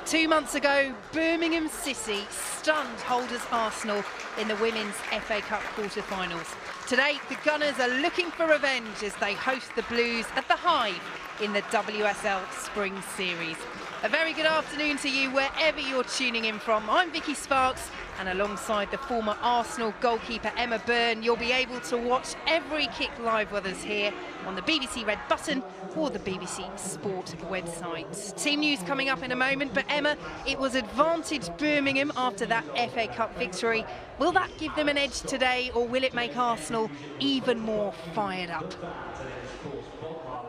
2 months ago, Birmingham City stunned holders Arsenal in the Women's FA Cup quarter-finals. Today, the Gunners are looking for revenge as they host the Blues at the Hive in the WSL Spring Series. A very good afternoon to you wherever you're tuning in from. I'm Vicky Sparks, and alongside the former Arsenal goalkeeper Emma Byrne, you'll be able to watch every kick live with us here on the BBC Red Button or the BBC Sport website. Team news coming up in a moment, but Emma, it was advantage Birmingham after that FA Cup victory. Will that give them an edge today, or will it make Arsenal even more fired up?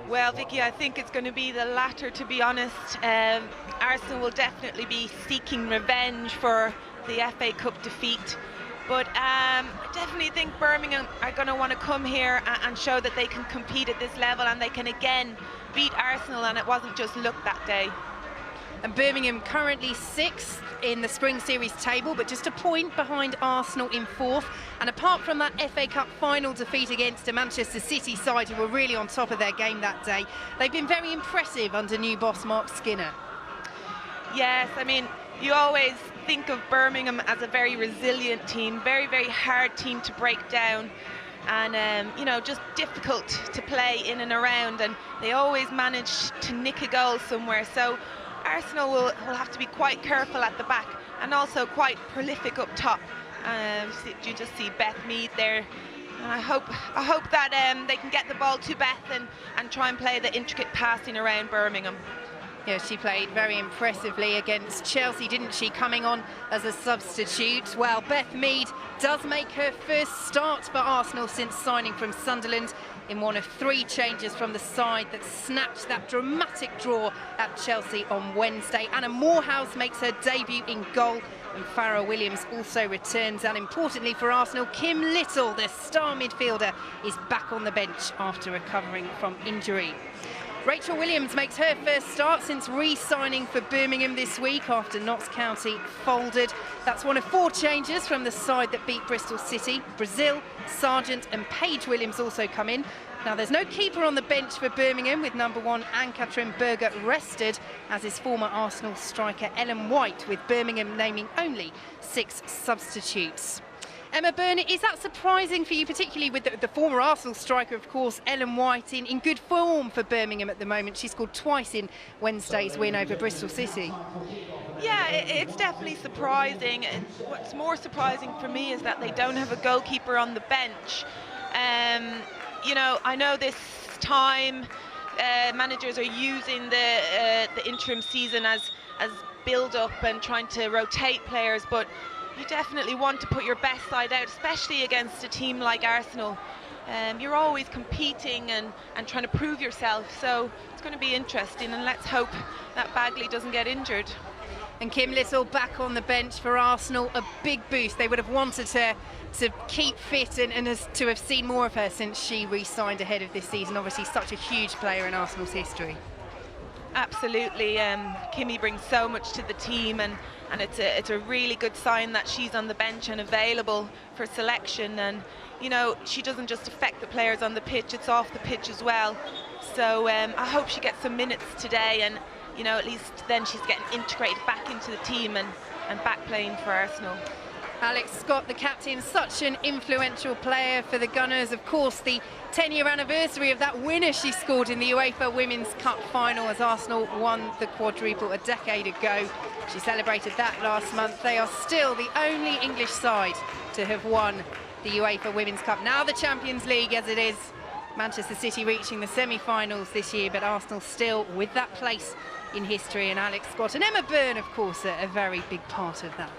Well, Vicky, I think it's going to be the latter, to be honest. Arsenal will definitely be seeking revenge for the FA Cup defeat. But I definitely think Birmingham are going to want to come here and show that they can compete at this level, and they can again beat Arsenal, and it wasn't just luck that day. And Birmingham currently 6th in the Spring Series table, but just a point behind Arsenal in 4th. And apart from that FA Cup final defeat against a Manchester City side who were really on top of their game that day, they've been very impressive under new boss Mark Skinner. Yes, I mean, you always think of Birmingham as a very resilient team, very, very hard team to break down, and you know, just difficult to play in and around, and they always manage to nick a goal somewhere. So Arsenal will have to be quite careful at the back and also quite prolific up top. You just see Beth Mead there, and I hope that they can get the ball to Beth and try and play the intricate passing around Birmingham. Yeah, she played very impressively against Chelsea, didn't she, coming on as a substitute. Well, Beth Mead does make her first start for Arsenal since signing from Sunderland in one of 3 changes from the side that snatched that dramatic draw at Chelsea on Wednesday. Anna Morehouse makes her debut in goal, and Farrah Williams also returns. And importantly for Arsenal, Kim Little, the star midfielder, is back on the bench after recovering from injury. Rachel Williams makes her first start since re-signing for Birmingham this week after Notts County folded. That's one of 4 changes from the side that beat Bristol City. Brazil, Sargent and Paige Williams also come in. Now, there's no keeper on the bench for Birmingham, with number 1 Ann-Katrin Berger rested, as is former Arsenal striker Ellen White, with Birmingham naming only 6 substitutes. Emma Byrne, is that surprising for you, particularly with the former Arsenal striker, of course, Ellen White, in good form for Birmingham at the moment? She scored twice in Wednesday's win over Bristol City. Yeah, it's definitely surprising. What's more surprising for me is that they don't have a goalkeeper on the bench. You know, I know this time managers are using the interim season as build-up and trying to rotate players, but you definitely want to put your best side out, especially against a team like Arsenal. You're always competing and trying to prove yourself, so it's going to be interesting, and let's hope that Bagley doesn't get injured. And Kim Little back on the bench for Arsenal, a big boost. They would have wanted her to keep fit and to have seen more of her since she re-signed ahead of this season. Obviously such a huge player in Arsenal's history. Absolutely, Kimmy brings so much to the team, and it's a really good sign that she's on the bench and available for selection. And you know, she doesn't just affect the players on the pitch, it's off the pitch as well. So I hope she gets some minutes today, and you know, at least then she's getting integrated back into the team and back playing for Arsenal. Alex Scott, the captain, such an influential player for the Gunners. Of course, the 10-year anniversary of that winner she scored in the UEFA Women's Cup final as Arsenal won the quadruple a decade ago. She celebrated that last month. They are still the only English side to have won the UEFA Women's Cup. Now the Champions League, as it is. Manchester City reaching the semi-finals this year, but Arsenal still with that place in history. And Alex Scott and Emma Byrne, of course, are a very big part of that.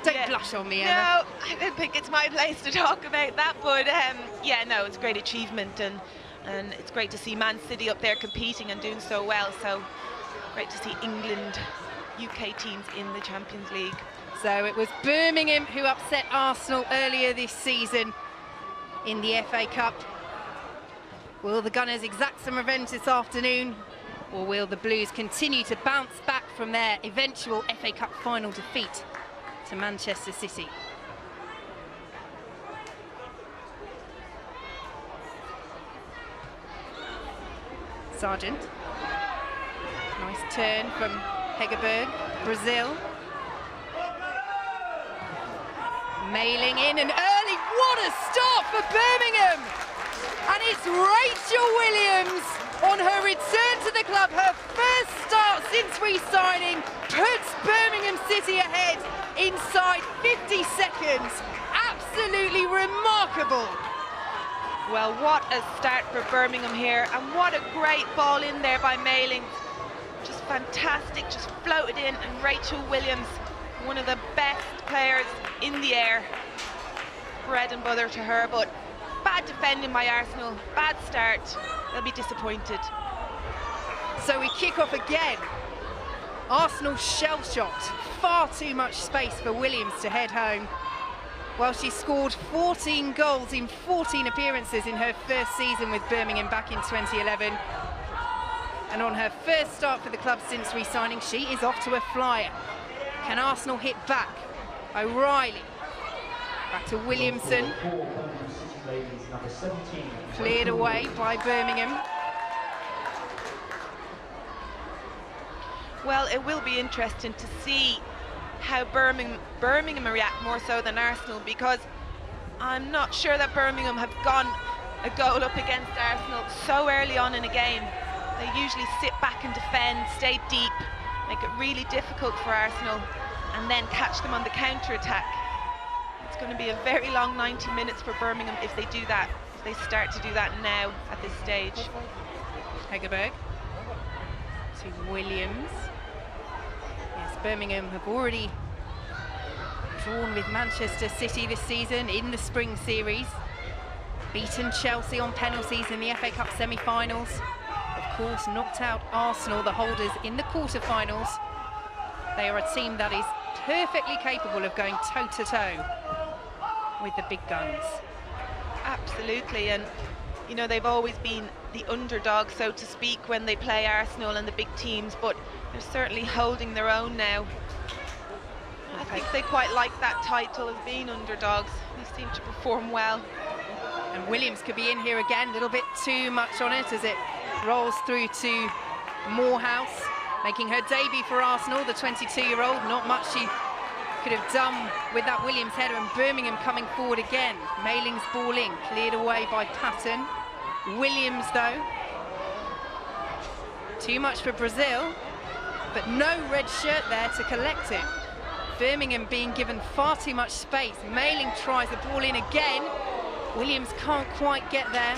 Don't blush on me, Emma. No, I don't think it's my place to talk about that, but yeah, no, it's a great achievement, and it's great to see Man City up there competing and doing so well. So great to see England, UK teams in the Champions League. So it was Birmingham who upset Arsenal earlier this season in the FA Cup. Will the Gunners exact some revenge this afternoon, or will the Blues continue to bounce back from their eventual FA Cup final defeat to Manchester City? Sargent. Nice turn from Hegerberg, Brazil. Mailing in and early, what a start for Birmingham! And it's Rachel Williams on her return to the club, her first start since re-signing, puts Birmingham City ahead inside 50 seconds. Absolutely remarkable. Well, what a start for Birmingham here, and what a great ball in there by Mailing. Just fantastic, just floated in, and Rachel Williams, one of the best players in the air. Bread and butter to her, but bad defending by Arsenal, bad start. They'll be disappointed. So we kick off again. Arsenal shell-shocked, far too much space for Williams to head home. Well, she scored 14 goals in 14 appearances in her first season with Birmingham back in 2011. And on her first start for the club since re-signing, she is off to a flyer. Can Arsenal hit back? O'Reilly. Back to Williamson. Cleared away by Birmingham. Well, it will be interesting to see how Birmingham react more so than Arsenal, because I'm not sure that Birmingham have gone a goal up against Arsenal so early on in a game. They usually sit back and defend, stay deep, make it really difficult for Arsenal, and then catch them on the counter-attack. It's going to be a very long 90 minutes for Birmingham if they do that, if they start to do that now at this stage. Hegerberg to Williams. Yes, Birmingham have already drawn with Manchester City this season in the Spring Series. Beaten Chelsea on penalties in the FA Cup semi-finals. Of course, knocked out Arsenal, the holders, in the quarter-finals. They are a team that is perfectly capable of going toe-to-toe with the big guns. Absolutely, and you know, they've always been the underdog, so to speak, when they play Arsenal and the big teams, but they're certainly holding their own now. I think they quite like that title of being underdogs. They seem to perform well. And Williams could be in here again, a little bit too much on it as it rolls through to Morehouse, making her debut for Arsenal, the 22-year-old. Not much she could have done with that Williams header, and Birmingham coming forward again. Mailing's ball in, cleared away by Patton. Williams, though. Too much for Brazil, but no red shirt there to collect it. Birmingham being given far too much space. Mailing tries the ball in again. Williams can't quite get there.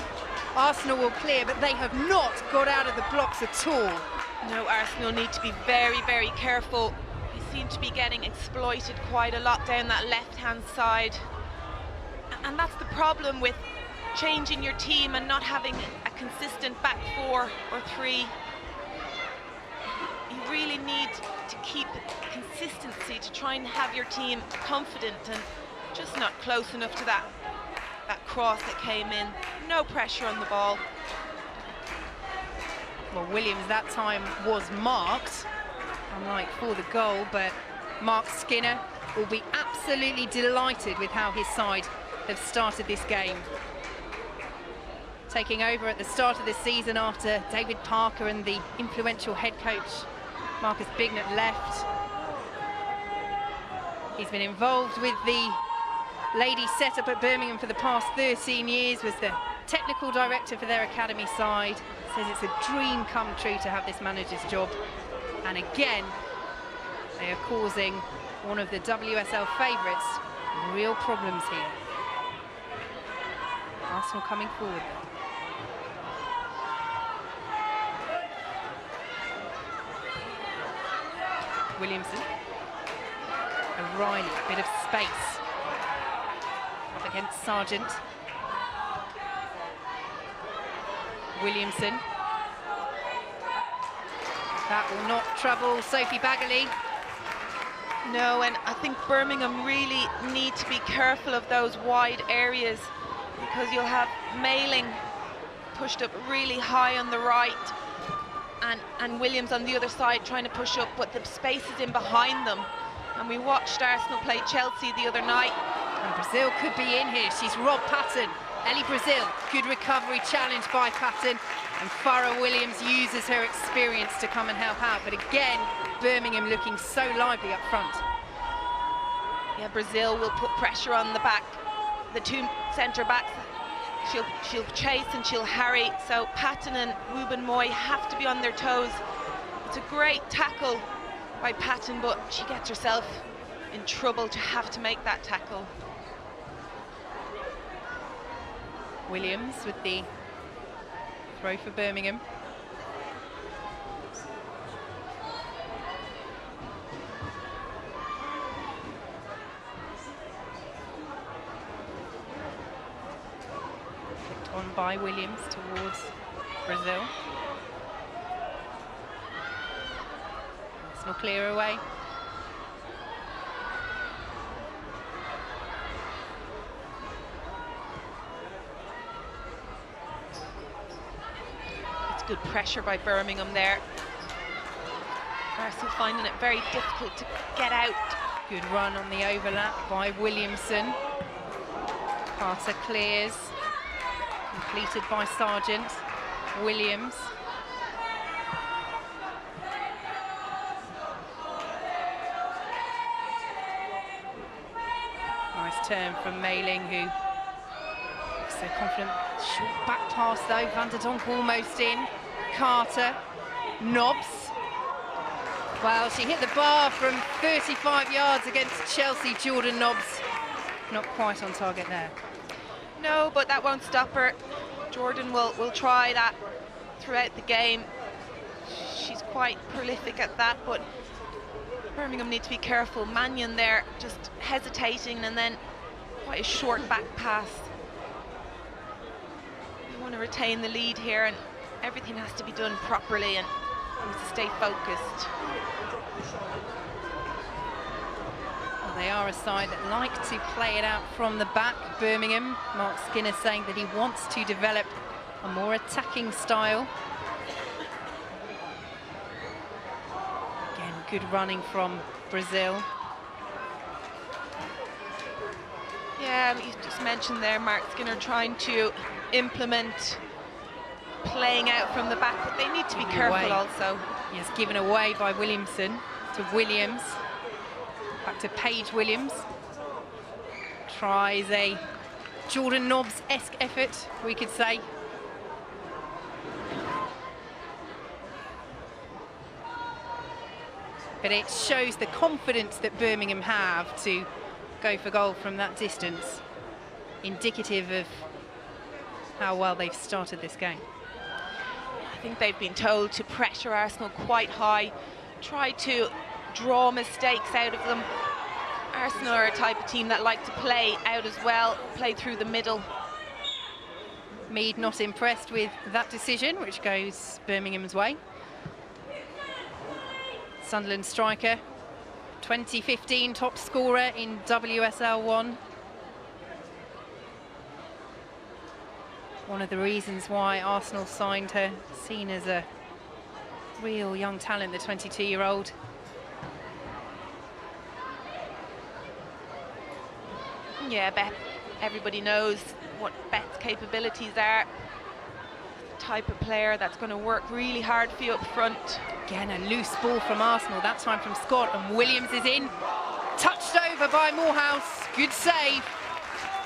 Arsenal will clear, but they have not got out of the blocks at all. No, Arsenal need to be very, very careful. They seem to be getting exploited quite a lot down that left-hand side. And that's the problem with changing your team and not having a consistent back four or three. You really need to keep consistency to try and have your team confident, and just not close enough to that cross that came in. No pressure on the ball. Well, Williams that time was marked, unlike for the goal, but Mark Skinner will be absolutely delighted with how his side have started this game. Taking over at the start of this season after David Parker and the influential head coach Marcus Bignett left. He's been involved with the ladies set up at Birmingham for the past 13 years, was the technical director for their academy side. Says it's a dream come true to have this manager's job. And again, they are causing one of the WSL favourites real problems here. Arsenal coming forward. Williamson. O'Reilly, a bit of space. Up against Sargent. Williamson. That will not trouble Sophie Baggerly. No, and I think Birmingham really need to be careful of those wide areas, because you'll have Mailing pushed up really high on the right, and Williams on the other side trying to push up, but the space is in behind them. And we watched Arsenal play Chelsea the other night. And Brazil could be in here. She's robbed Patton. Ellie Brazil, good recovery, challenge by Patton. And Farrah Williams uses her experience to come and help out. But again, Birmingham looking so lively up front. Yeah, Brazil will put pressure on the back. The two centre backs, she'll chase and she'll harry. So Patton and Wubben-Moy have to be on their toes. It's a great tackle by Patton, but she gets herself in trouble to have to make that tackle. Williams with the throw for Birmingham. Picked on by Williams towards Brazil. Arsenal clear away. Good pressure by Birmingham there. Arsenal finding it very difficult to get out. Good run on the overlap by Williamson. Carter clears. Completed by Sargent. Williams. Nice turn from Mayling, who so confident. Short back pass though, Van der Donk almost in. Carter, Nobbs. Well, she hit the bar from 35 yards against Chelsea. Jordan Nobbs not quite on target there. No, but that won't stop her. Jordan will try that throughout the game. She's quite prolific at that, but Birmingham need to be careful. Mannion there just hesitating, and then quite a short back pass. We want to retain the lead here, and everything has to be done properly and we need to stay focused. Well, they are a side that like to play it out from the back. Birmingham, Mark Skinner saying that he wants to develop a more attacking style. Again, good running from Brazil. Yeah, you just mentioned there Mark Skinner trying to implement playing out from the back, but they need to be careful also. Yes, given away by Williamson to Williams. Back to Paige Williams. Tries a Jordan Nobbs-esque effort, we could say. But it shows the confidence that Birmingham have to go for goal from that distance. Indicative of how well they've started this game. I think they've been told to pressure Arsenal quite high, try to draw mistakes out of them. Arsenal are a type of team that like to play out as well, play through the middle. Mead not impressed with that decision, which goes Birmingham's way. Sunderland striker, 2015 top scorer in WSL 1. One of the reasons why Arsenal signed her, seen as a real young talent, the 22-year-old. Yeah, Beth, everybody knows what Beth's capabilities are. The type of player that's going to work really hard for you up front. Again, a loose ball from Arsenal, that time from Scott, and Williams is in. Touched over by Morehouse, good save.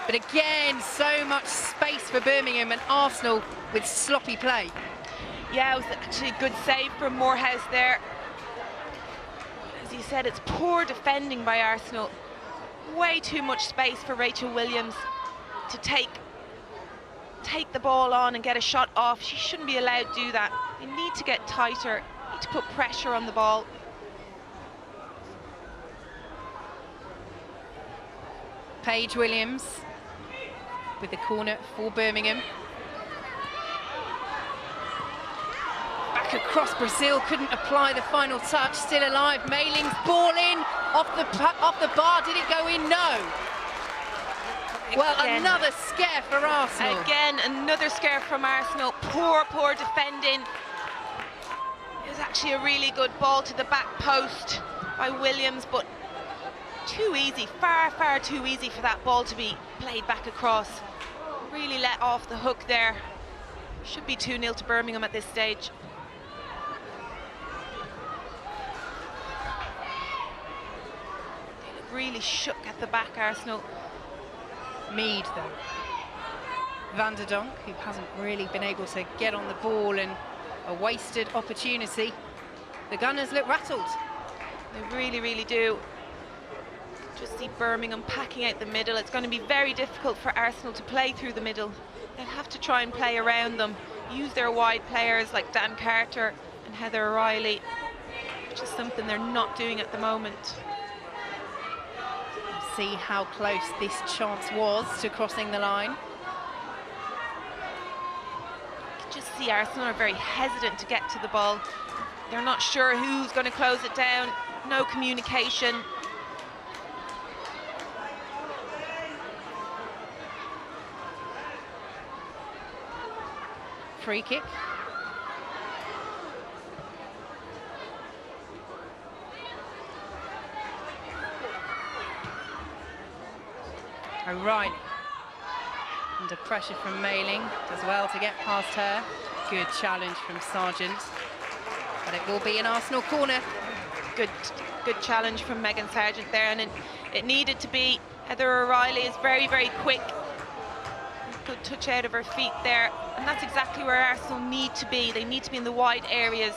But again, so much space for Birmingham, and Arsenal with sloppy play. Yeah, it was actually a good save from Morehouse there. As you said, it's poor defending by Arsenal. Way too much space for Rachel Williams to take the ball on and get a shot off. She shouldn't be allowed to do that. They need to get tighter, need to put pressure on the ball. Paige Williams with the corner for Birmingham. Back across, Brazil couldn't apply the final touch, still alive. Mayling's ball in, off the bar, did it go in? No. Well, again, another scare for Arsenal. Again, another scare from Arsenal. Poor defending. It was actually a really good ball to the back post by Williams, but too easy, far too easy for that ball to be played back across. Really let off the hook there. Should be 2-0 to Birmingham at this stage. They look really shook at the back, Arsenal. Mead, though. Van der Donk, who hasn't really been able to get on the ball, and a wasted opportunity. The Gunners look rattled. They really, really do. Just see Birmingham packing out the middle. It's going to be very difficult for Arsenal to play through the middle. They'll have to try and play around them, use their wide players like Dan Carter and Heather O'Reilly, which is something they're not doing at the moment. See how close this chance was to crossing the line. Just see Arsenal are very hesitant to get to the ball. They're not sure who's going to close it down. No communication. Free kick. O'Reilly. Under pressure from Mailing, does well to get past her. Good challenge from Sargent, but it will be an Arsenal corner. Good challenge from Megan Sargent there, and it needed to be. Heather O'Reilly is very, very quick. Good touch out of her feet there, and that's exactly where Arsenal need to be. They need to be in the wide areas.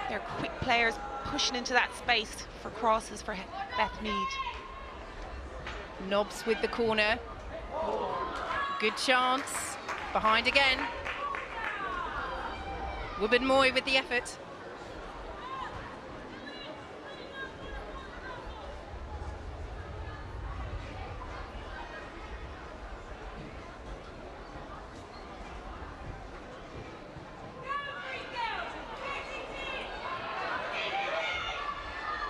They're quick players pushing into that space for crosses for Beth Mead. Nobbs with the corner. Good chance. Behind again. Wubben Moy with the effort.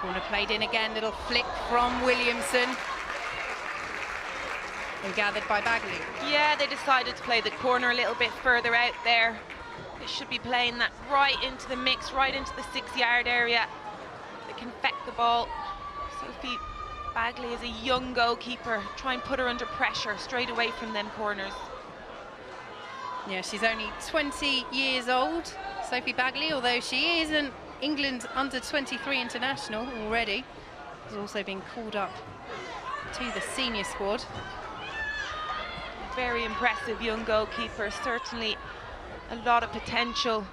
Corner played in again, little flick from Williamson. And gathered by Bagley. Yeah, they decided to play the corner a little bit further out there. They should be playing that right into the mix, right into the 6-yard area. They can affect the ball. Sophie Bagley is a young goalkeeper. Try and put her under pressure straight away from them corners. Yeah, she's only 20 years old, Sophie Bagley, although she is an England under-23 international already. Has also been called up to the senior squad. Very impressive young goalkeeper, certainly a lot of potential,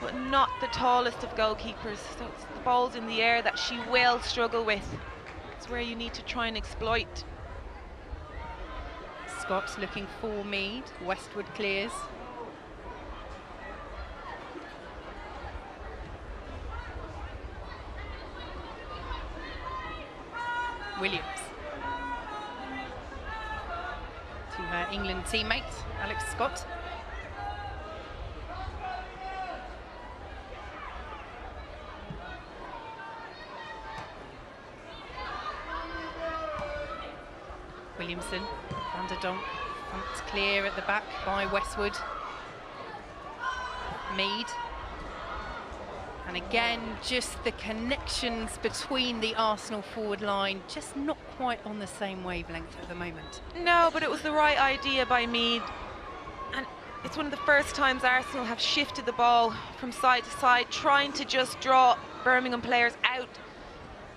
but not the tallest of goalkeepers. So it's the balls in the air that she will struggle with. It's where you need to try and exploit. Scott looking for Mead, Westwood clears. Williams. To her England teammate, Alex Scott. Williamson, Van der Donk, pumped clear at the back by Westwood. Mead. And again, just the connections between the Arsenal forward line, just not quite on the same wavelength at the moment. No, but it was the right idea by Mead. And it's one of the first times Arsenal have shifted the ball from side to side, trying to just draw Birmingham players out.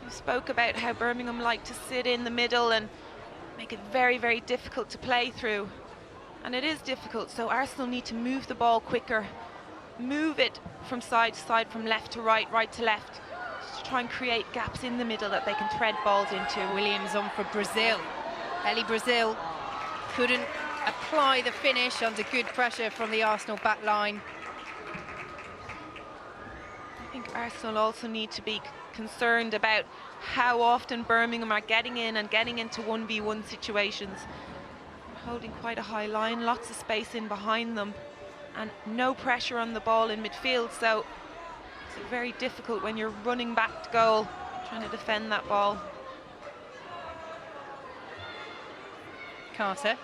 You spoke about how Birmingham like to sit in the middle and make it very, very difficult to play through. And it is difficult, so Arsenal need to move the ball quicker. Move it from side to side, from left to right, right to left, just to try and create gaps in the middle that they can thread balls into. Williams on for Brazil. Ellie Brazil couldn't apply the finish under good pressure from the Arsenal back line. I think Arsenal also need to be concerned about how often Birmingham are getting in and getting into 1v1 situations. Holding quite a high line, lots of space in behind them, and no pressure on the ball in midfield, so it's very difficult when you're running back to goal, trying to defend that ball. Carter.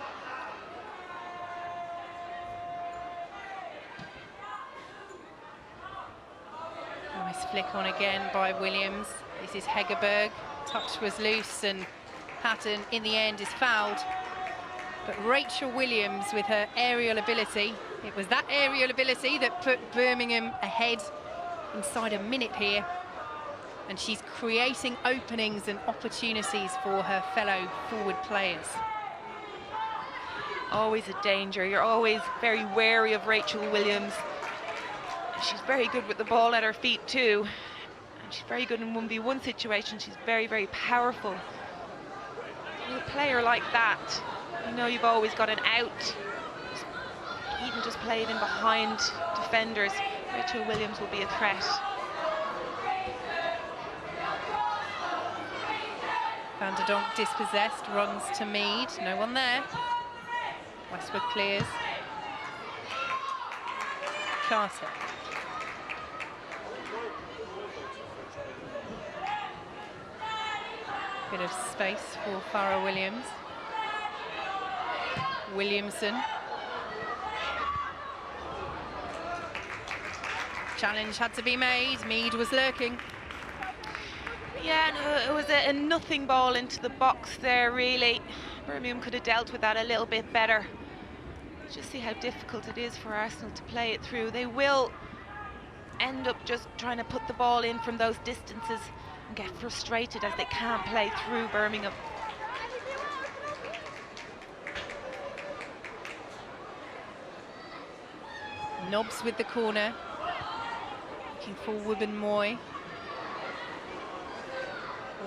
Nice flick on again by Williams. This is Hegerberg. Touch was loose and Hatton in the end is fouled. But Rachel Williams with her aerial ability It was that aerial ability that put Birmingham ahead inside a minute here. And she's creating openings and opportunities for her fellow forward players. Always a danger. You're always very wary of Rachel Williams. She's very good with the ball at her feet too. And she's very good in 1v1 situations. She's very, very powerful. With a player like that, you know you've always got an out. Even just play it in behind defenders. Rachel Williams will be a threat. Van der Donk dispossessed, runs to Mead, no one there. Westwood clears. Carter. Bit of space for Farrah Williams. Williamson. Challenge had to be made, Mead was lurking. Yeah, no, it was a nothing ball into the box there, really. Birmingham could have dealt with that a little bit better. Just see how difficult it is for Arsenal to play it through. They will end up just trying to put the ball in from those distances and get frustrated as they can't play through Birmingham. Nobbs with the corner. Looking for Wubben Moy.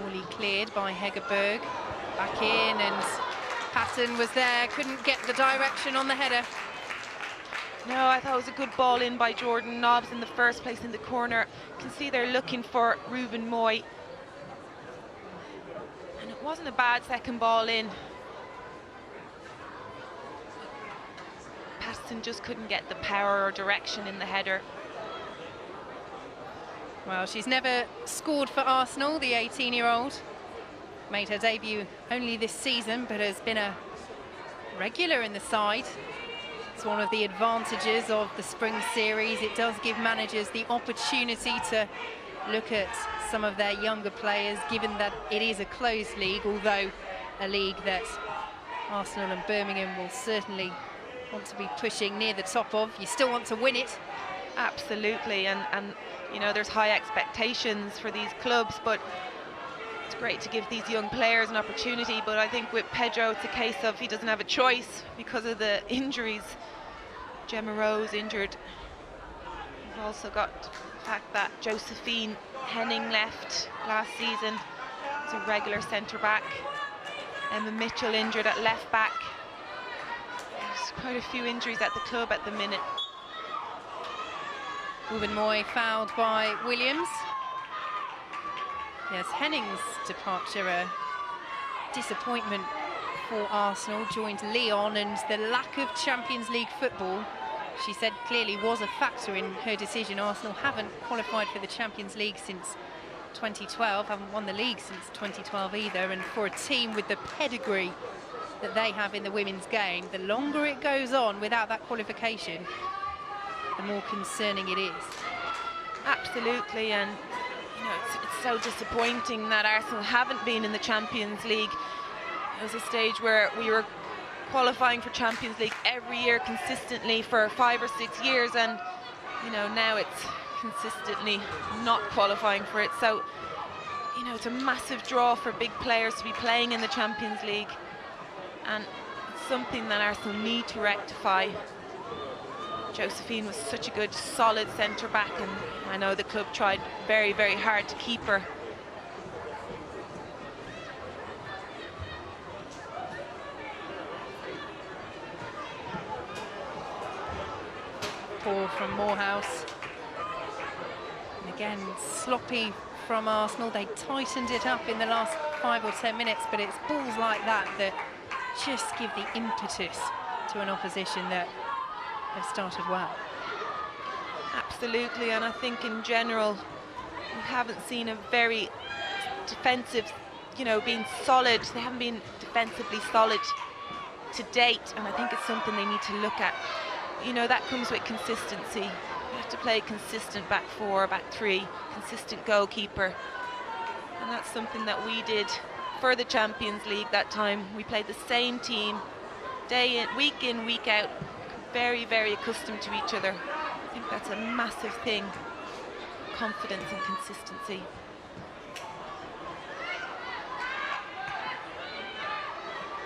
Orly cleared by Hegerberg. Back in, and Patton was there, couldn't get the direction on the header. No, I thought it was a good ball in by Jordan Nobbs in the first place in the corner. You can see they're looking for Ruben Moy. And it wasn't a bad second ball in. Patton just couldn't get the power or direction in the header. Well, she's never scored for Arsenal, the 18-year-old. Made her debut only this season, but has been a regular in the side. It's one of the advantages of the Spring Series. It does give managers the opportunity to look at some of their younger players, given that it is a closed league, although a league that Arsenal and Birmingham will certainly want to be pushing near the top of. You still want to win it. Absolutely, and you know, there's high expectations for these clubs, but it's great to give these young players an opportunity. But I think with Pedro, it's a case of he doesn't have a choice because of the injuries. Gemma Rose injured. We've also got the fact that Josephine Henning left last season as a regular centre-back. Emma Mitchell injured at left-back. There's quite a few injuries at the club at the minute. Ruben Moy fouled by Williams. Yes, Henning's departure a disappointment for Arsenal, joined Lyon, and the lack of Champions League football, she said, clearly was a factor in her decision. Arsenal haven't qualified for the Champions League since 2012, haven't won the league since 2012 either, and for a team with the pedigree that they have in the women's game, the longer it goes on without that qualification, the more concerning it is. Absolutely, and you know, it's so disappointing that Arsenal haven't been in the Champions League. It was a stage where we were qualifying for Champions League every year consistently for 5 or 6 years, and you know, now it's consistently not qualifying for it. So you know, it's a massive draw for big players to be playing in the Champions League, and it's something that Arsenal need to rectify. Josephine was such a good, solid centre-back, and I know the club tried very, very hard to keep her. Ball from Morehouse. And again, sloppy from Arsenal. They tightened it up in the last 5 or 10 minutes, but it's balls like that that just give the impetus to an opposition that have started well. Absolutely, and I think in general we haven't seen a very defensive, you know, being solid. They haven't been defensively solid to date, and I think it's something they need to look at. You know, that comes with consistency. You have to play consistent back four, back three, consistent goalkeeper, and that's something that we did for the Champions League that time. We played the same team day in, week out, very, very accustomed to each other. I think that's a massive thing. Confidence and consistency.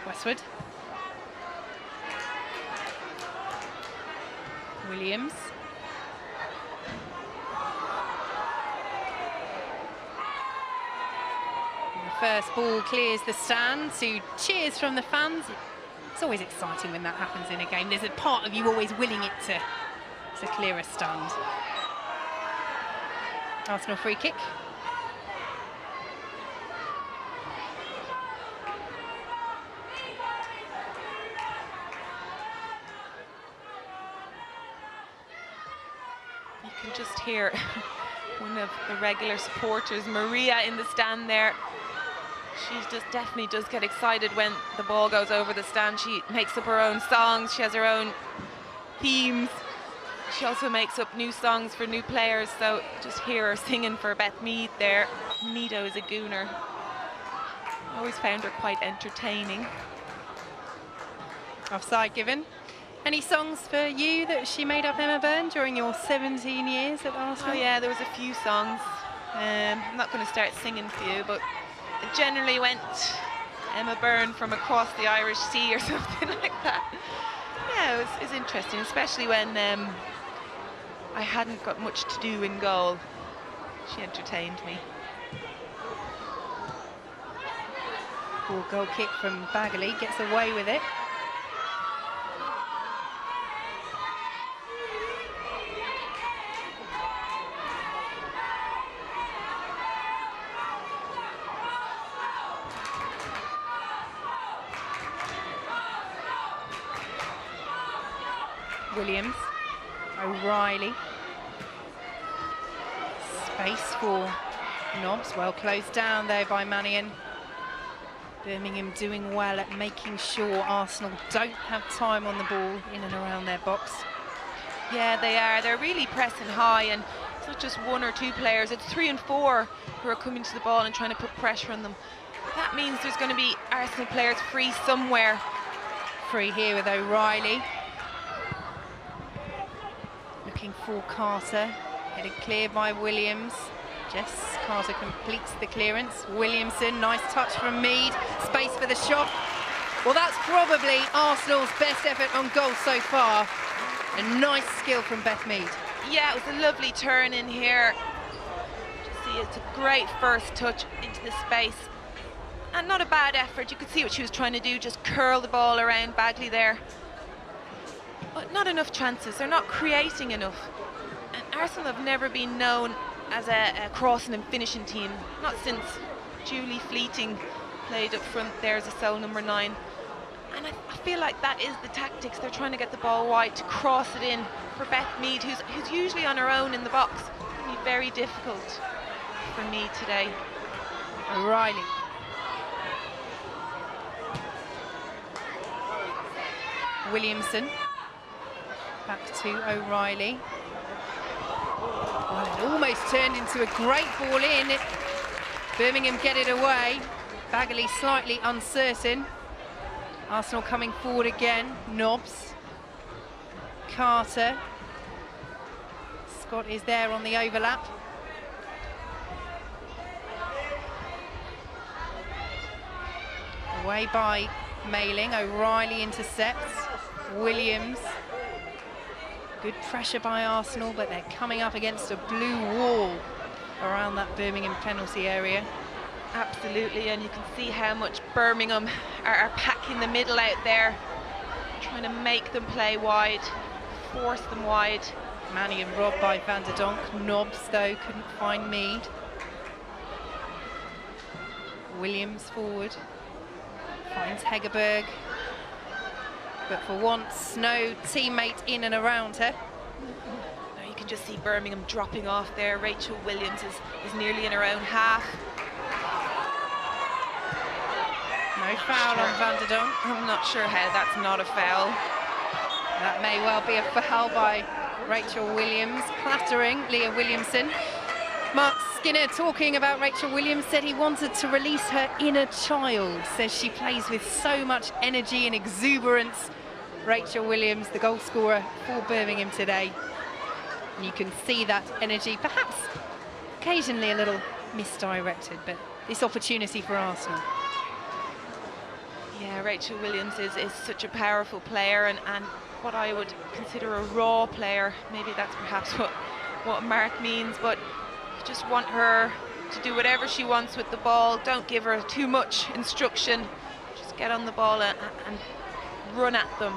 Westwood. Williams. And the first ball clears the stand to cheers from the fans. It's always exciting when that happens in a game. There's a part of you always willing it to clear a stand. Arsenal free kick. You can just hear one of the regular supporters, Maria, in the stand there. She just definitely does get excited when the ball goes over the stand. She makes up her own songs. She has her own themes. She also makes up new songs for new players. So just hear her singing for Beth Mead there. Nito is a gooner. I always found her quite entertaining. Offside given. Any songs for you that she made up, Emma Byrne, during your 17 years at Arsenal? Oh yeah, there was a few songs. I'm not going to start singing for you, but it generally went Emma Byrne from across the Irish Sea or something like that. Yeah, it was interesting, especially when I hadn't got much to do in goal. She entertained me. Poor goal kick from Bagley, gets away with it. Williams, O'Reilly, space for Nobbs, well closed down there by Mannion. Birmingham doing well at making sure Arsenal don't have time on the ball in and around their box. Yeah, they are. They're really pressing high, and it's not just one or two players, it's 3 and 4 who are coming to the ball and trying to put pressure on them. That means there's going to be Arsenal players free somewhere. Free here with O'Reilly. Looking for Carter, headed clear by Williams. Jess Carter completes the clearance. Williamson, nice touch from Mead. Space for the shot. Well, that's probably Arsenal's best effort on goal so far. A nice skill from Beth Mead. Yeah, it was a lovely turn in here. See, it's a great first touch into the space. And not a bad effort. You could see what she was trying to do, just curl the ball around Bagley there. But not enough chances. They're not creating enough. And Arsenal have never been known as a crossing and finishing team. Not since Julie Fleeting played up front there as a sole number 9. And I feel like that is the tactics. They're trying to get the ball wide to cross it in for Beth Mead, who's usually on her own in the box. It's going to be very difficult for Mead today. O'Reilly. Williamson. Back to O'Reilly. Well, it almost turned into a great ball in. Birmingham get it away. Bagley slightly uncertain. Arsenal coming forward again. Nobbs. Carter. Scott is there on the overlap. Away by Mailing. O'Reilly intercepts. Williams. Good pressure by Arsenal, but they're coming up against a blue wall around that Birmingham penalty area. Absolutely, and you can see how much Birmingham are packing the middle out there, trying to make them play wide, force them wide. Mannion robbed by Van der Donk. Nobbs, though, couldn't find Mead. Williams forward. Finds Hegerberg. But for once, no teammate in and around her. Now you can just see Birmingham dropping off there. Rachel Williams is nearly in her own half. No foul on Van der Donk. I'm not sure how that's not a foul. That may well be a foul by Rachel Williams, clattering Leah Williamson. Mark Skinner, talking about Rachel Williams, said he wanted to release her inner child. Says she plays with so much energy and exuberance. Rachel Williams, the goal scorer for Birmingham today. And you can see that energy, perhaps occasionally a little misdirected, but this opportunity for Arsenal. Yeah, Rachel Williams is such a powerful player, and what I would consider a raw player. Maybe that's perhaps what Mark means, but you just want her to do whatever she wants with the ball. Don't give her too much instruction. Just get on the ball and run at them.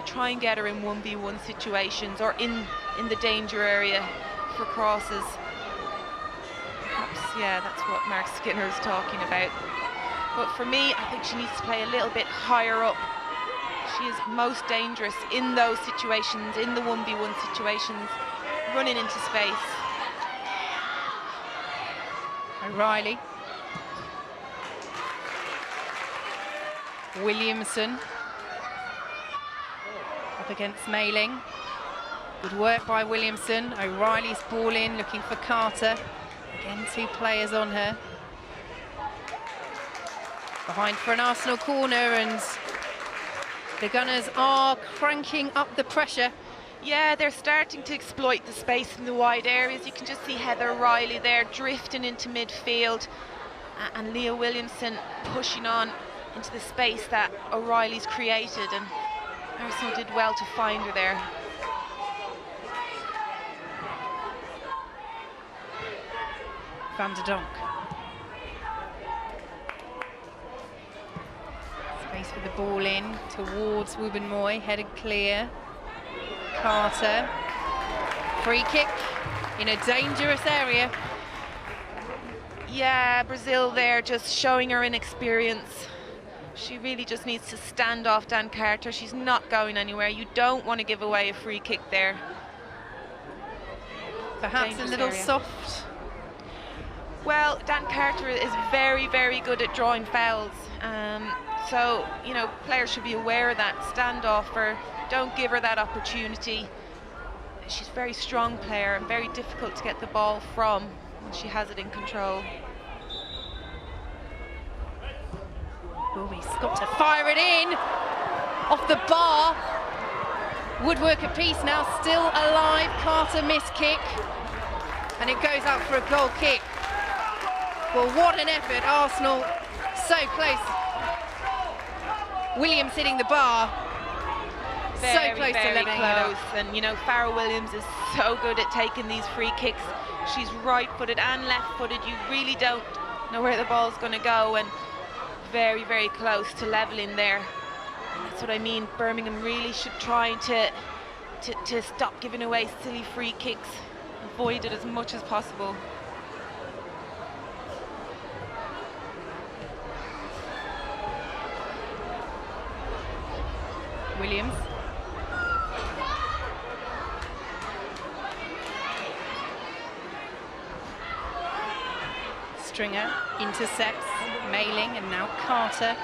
Try and get her in 1v1 situations or in the danger area for crosses. Perhaps, yeah, that's what Mark Skinner is talking about. But for me, I think she needs to play a little bit higher up. She is most dangerous in those situations, in the 1v1 situations, running into space. O'Reilly. Williamson. Up against Mailing. Good work by Williamson. O'Reilly's ball in, looking for Carter. Again, 2 players on her. Behind for an Arsenal corner, and the Gunners are cranking up the pressure. Yeah, they're starting to exploit the space in the wide areas. You can just see Heather Riley there drifting into midfield, and Leah Williamson pushing on into the space that O'Reilly's created, and Arsenal did well to find her there. Van der Donk. Space for the ball in towards Wubben-Moy, headed clear. Carter. Free kick in a dangerous area. Yeah, Brazil there just showing her inexperience. She really just needs to stand off Dan Carter. She's not going anywhere. You don't want to give away a free kick there. Perhaps Dangerous a little area. soft. Well, Dan Carter is very, very good at drawing fouls. So, you know, players should be aware of that. Stand off her. Don't give her that opportunity. She's a very strong player and very difficult to get the ball from when she has it in control. He's got to fire it in. Off the bar. Woodwork a piece now, still alive. Carter missed kick. And it goes out for a goal kick. Well, what an effort. Arsenal so close. Williams hitting the bar. Very, so close very to leveling it up. And you know, Farrah Williams is so good at taking these free kicks. She's right-footed and left-footed. You really don't know where the ball's going to go, and very, very close to leveling there. And that's what I mean. Birmingham really should try to stop giving away silly free kicks. Avoid it as much as possible. Williams. Stringer intercepts Mailing, and now Carter.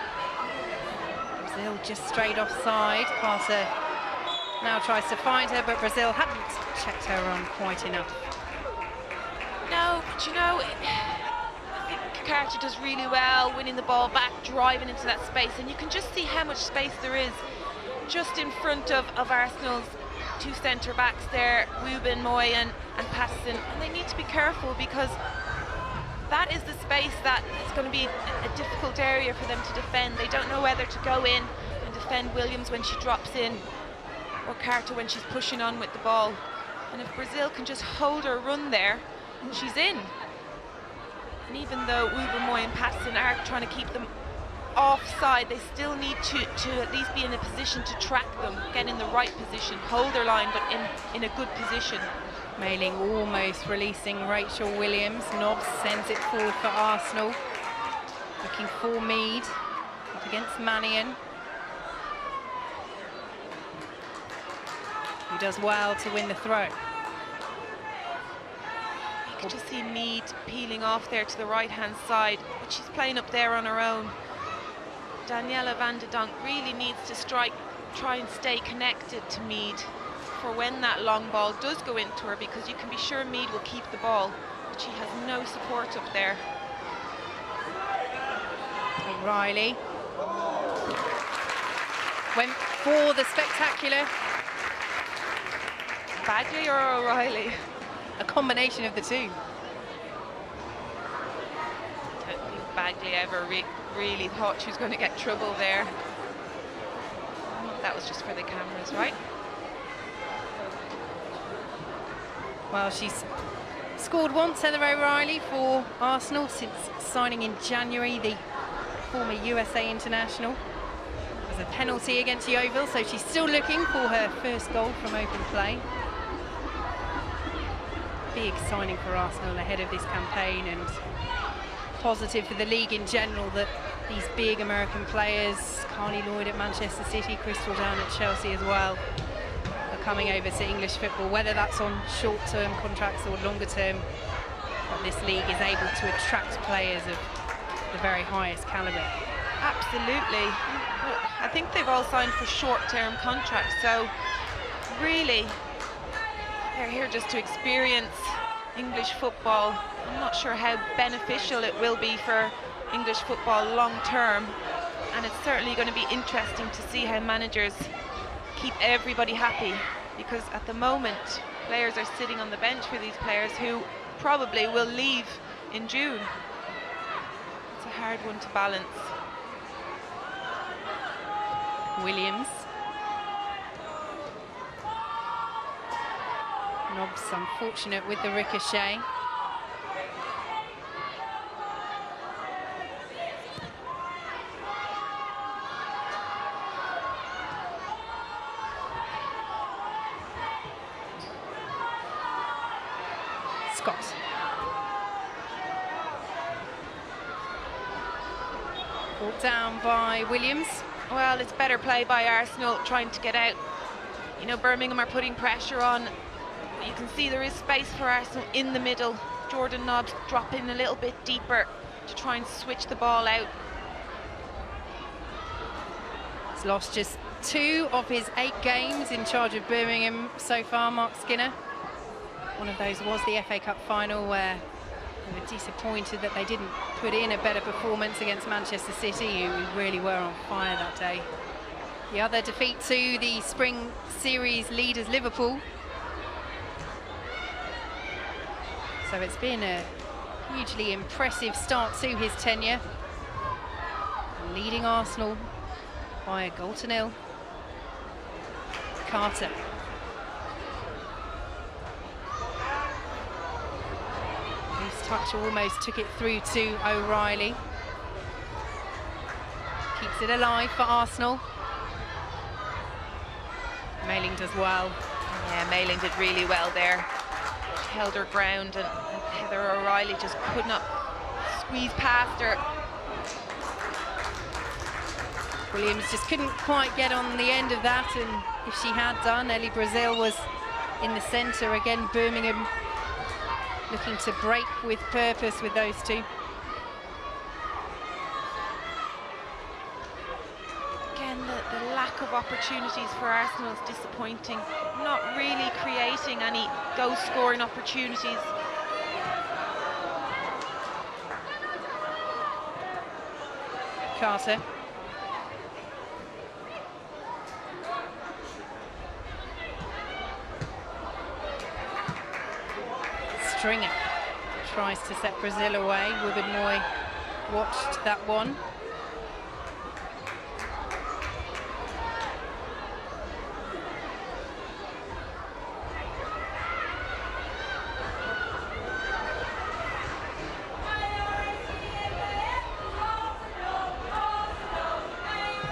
Brazil just straight offside. Carter now tries to find her, but Brazil hadn't checked her on quite enough. No, but you know, I think Carter does really well, winning the ball back, driving into that space, and you can just see how much space there is just in front of Arsenal's 2 centre-backs there, Wubben-Moy and Patterson, and they need to be careful because that is the space that is going to be a difficult area for them to defend. They don't know whether to go in and defend Williams when she drops in, or Carter when she's pushing on with the ball. And if Brazil can just hold her run there, she's in. And even though Wubben-Moy and Patterson are trying to keep them offside, they still need to at least be in a position to track them, get in the right position, hold their line, but in a good position. Mailing almost releasing Rachel Williams. Nobbs sends it forward for Arsenal. Looking for Mead. Up against Mannion. Who does well to win the throw. You can just see Mead peeling off there to the right-hand side, but she's playing up there on her own. Daniela Van der Donk really needs to try and stay connected to Mead for when that long ball does go into her, because you can be sure Mead will keep the ball, but she has no support up there. O'Reilly. Went for the spectacular. Bagley or O'Reilly? A combination of the two. I don't think Bagley ever really thought she was going to get trouble there. That was just for the cameras, right? Well, she's scored once, Heather O'Reilly, for Arsenal since signing in January, the former USA international. It was a penalty against Yeovil, so she's still looking for her first goal from open play. Big signing for Arsenal ahead of this campaign, and positive for the league in general that these big American players, Carly Lloyd at Manchester City, Crystal Down at Chelsea as well, are coming over to English football, whether that's on short-term contracts or longer-term. But this league is able to attract players of the very highest calibre. Absolutely. I think they've all signed for short-term contracts, so really they're here just to experience English football. I'm not sure how beneficial it will be for English football long-term, and it's certainly going to be interesting to see how managers keep everybody happy, because at the moment players are sitting on the bench for these players who probably will leave in June. It's a hard one to balance. Williams. Nobbs unfortunate with the ricochet. Scott. Brought down by Williams. Well, it's better play by Arsenal trying to get out. You know, Birmingham are putting pressure on. You can see there is space for Arsenal in the middle. Jordan Nobbs dropping a little bit deeper to try and switch the ball out. He's lost just 2 of his 8 games in charge of Birmingham so far, Mark Skinner. One of those was the FA Cup final, where they were disappointed that they didn't put in a better performance against Manchester City, who really were on fire that day. The other defeat to the Spring Series leaders, Liverpool. So it's been a hugely impressive start to his tenure, leading Arsenal by a 1-0. Carter. Loose touch almost took it through to O'Reilly. Keeps it alive for Arsenal. Mailing does well. Yeah, Mailing did really well there. She held her ground, and Heather O'Reilly just could not squeeze past her. Williams just couldn't quite get on the end of that, and if she had done, Ellie Brazil was in the centre. Again, Birmingham looking to break with purpose with those two. Again, the lack of opportunities for Arsenal is disappointing. Not really creating any goal-scoring opportunities. Carter. Stringer tries to set Brazil away. Wubben-Moy watched that one.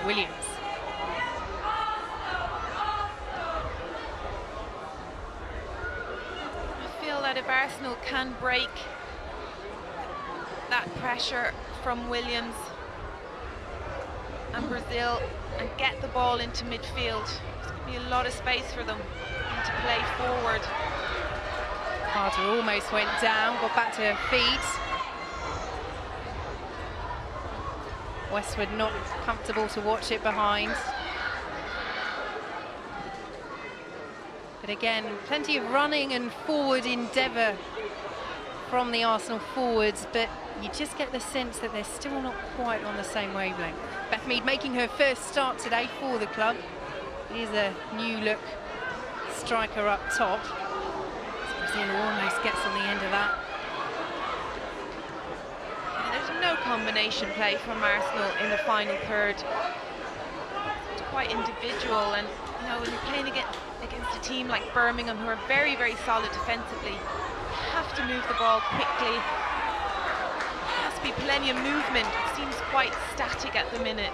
Williams. I feel that if Arsenal can break that pressure from Williams and Brazil and get the ball into midfield, there's going to be a lot of space for them to play forward. Carter almost went down, got back to her feet. Westwood not comfortable to watch it behind. But again, plenty of running and forward endeavour from the Arsenal forwards, but you just get the sense that they're still not quite on the same wavelength. Beth Mead making her first start today for the club. Here's a new look striker up top. Brazil almost gets on the end of that. There's no combination play from Arsenal in the final third. It's quite individual, and you know, when you're playing against a team like Birmingham, who are very, very solid defensively, you have to move the ball quickly. There has to be plenty of movement. It seems quite static at the minute.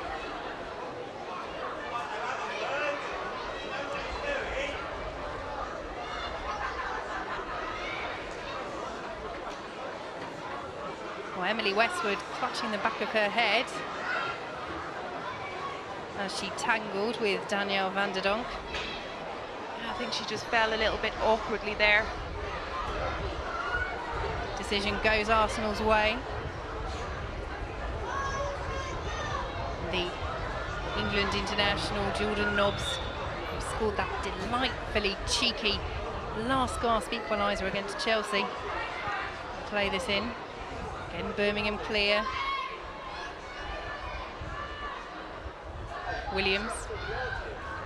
Well, Emily Westwood clutching the back of her head as she tangled with Danielle van der Donk. I think she just fell a little bit awkwardly there. Decision goes Arsenal's way. The England international Jordan Nobbs, who scored that delightfully cheeky last gasp equaliser against Chelsea. Play this in. Again, Birmingham clear. Williams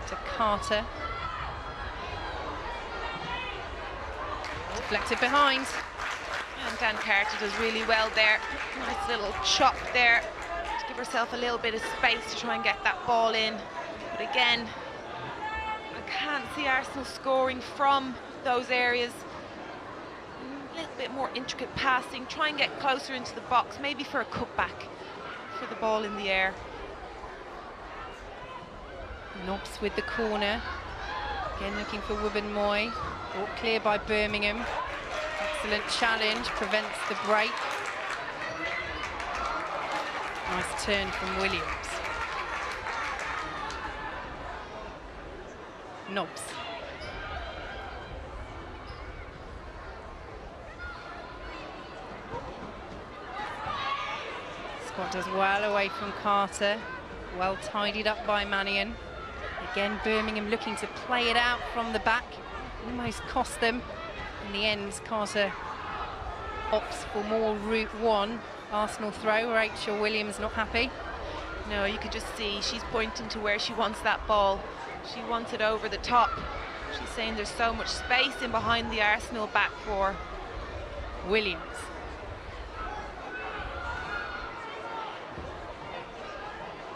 to Carter. Deflected behind. And Dan Carter does really well there. Nice little chop there to give herself a little bit of space to try and get that ball in. But again, I can't see Arsenal scoring from those areas. A little bit more intricate passing, try and get closer into the box, maybe for a cutback for the ball in the air. Nobbs with the corner. Again looking for Wubben-Moy. Brought clear by Birmingham. Excellent challenge, prevents the break. Nice turn from Williams. Nobbs. Scott does well away from Carter. Well tidied up by Mannion. Again, Birmingham looking to play it out from the back. Almost cost them. In the end, Carter opts for more route one. Arsenal throw. Rachel Williams not happy. No, you could just see she's pointing to where she wants that ball. She wants it over the top. She's saying there's so much space in behind the Arsenal back four. Williams.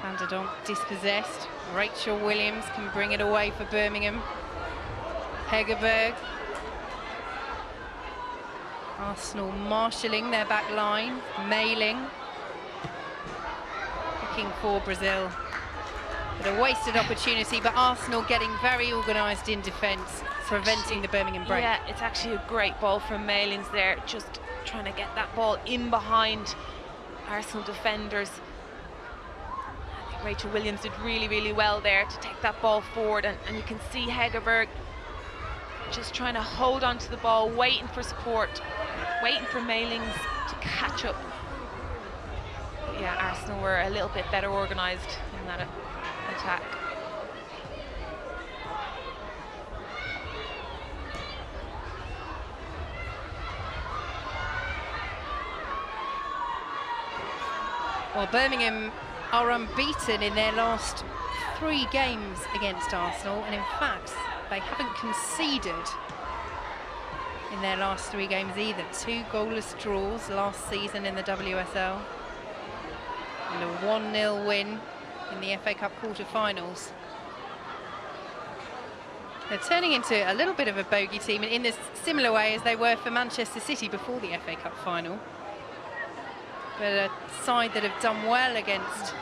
Van der Donk dispossessed. Rachel Williams can bring it away for Birmingham. Hegerberg. Arsenal marshalling their back line. Mailing. Looking for Brazil. But a wasted opportunity, but Arsenal getting very organised in defence, preventing the Birmingham break. Yeah, it's actually a great ball from Mailings there, just trying to get that ball in behind Arsenal defenders. I think Rachel Williams did really, really well there to take that ball forward, and you can see Hegerberg just trying to hold on to the ball, waiting for support, waiting for Mailings to catch up. But yeah, Arsenal were a little bit better organised in that attack. Well, Birmingham are unbeaten in their last 3 games against Arsenal, and in fact they haven't conceded in their last 3 games either. 2 goalless draws last season in the WSL and a 1-0 win in the FA Cup quarter-finals. They're turning into a little bit of a bogey team in this similar way as they were for Manchester City before the FA Cup final. But a side that have done well against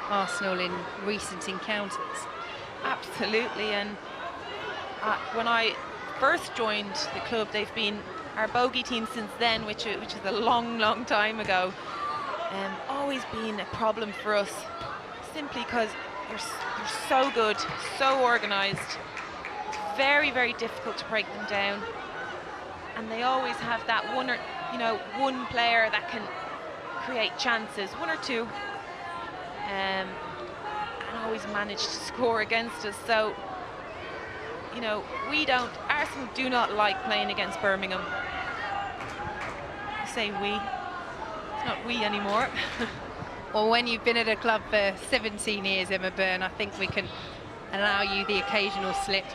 Arsenal in recent encounters. Absolutely, and when I first joined the club, they've been our bogey team since then, which is a long, long time ago. Always been a problem for us, simply because they're so good, so organised. Very, very difficult to break them down, and they always have that one player that can create chances, 1 or 2, and always manage to score against us. So, you know, Arsenal do not like playing against Birmingham. say we. It's not we anymore. Well, when you've been at a club for 17 years, Emma Byrne, I think we can allow you the occasional slip.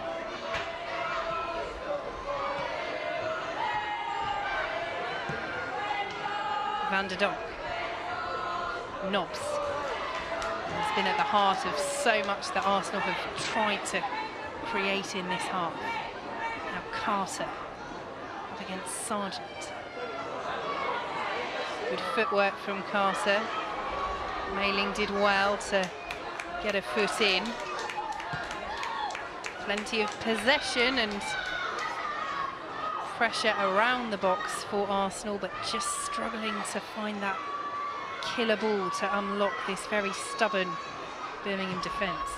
Van der Donk. Nobbs. It's been at the heart of so much that Arsenal have tried to create in this half. Now Carter up against Sargent. Good footwork from Carter. Mayling did well to get a foot in. Plenty of possession and pressure around the box for Arsenal, but just struggling to find that killer ball to unlock this very stubborn Birmingham defence.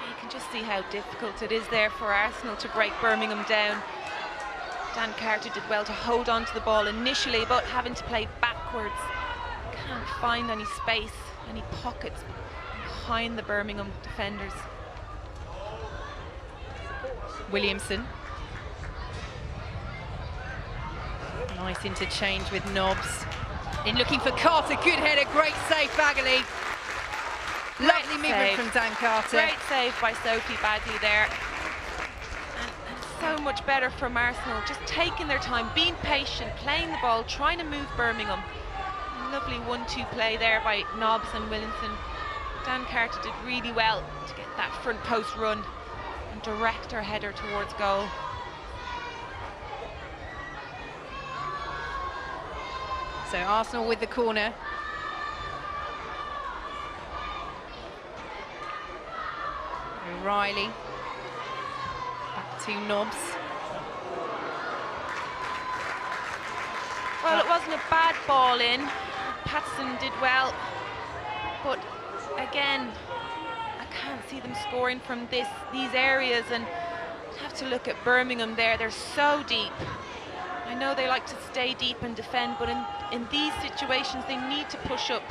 You can just see how difficult it is there for Arsenal to break Birmingham down. Dan Carter did well to hold on to the ball initially, but having to play backwards. Can't find any space, any pockets behind the Birmingham defenders. Williamson. Nice interchange with Nobbs. In looking for Carter, good header, great save, Bagley. Lovely movement from Dan Carter. Great save by Sophie Bagley there. So much better from Arsenal, just taking their time, being patient, playing the ball, trying to move Birmingham. A lovely 1-2 play there by Nobbs and Williamson. Dan Carter did really well to get that front post run and direct her header towards goal. So Arsenal with the corner. O'Reilly. Back to Nobbs. Well, it wasn't a bad ball in. Patterson did well, but again, I can't see them scoring from these areas, and have to look at Birmingham there. They're so deep. I know they like to stay deep and defend, but in these situations they need to push up.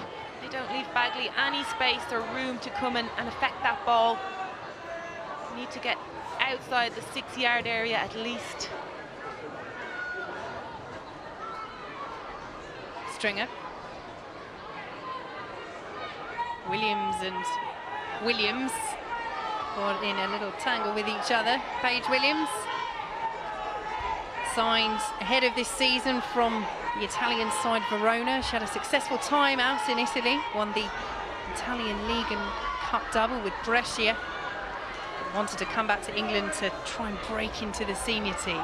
They don't leave Bagley any space or room to come and affect that ball. They need to get outside the 6-yard area at least. Stringer. Williams and Williams got in a little tangle with each other. Paige Williams, signed ahead of this season from the Italian side Verona. She had a successful time out in Italy, won the Italian League and Cup double with Brescia. Wanted to come back to England to try and break into the senior team.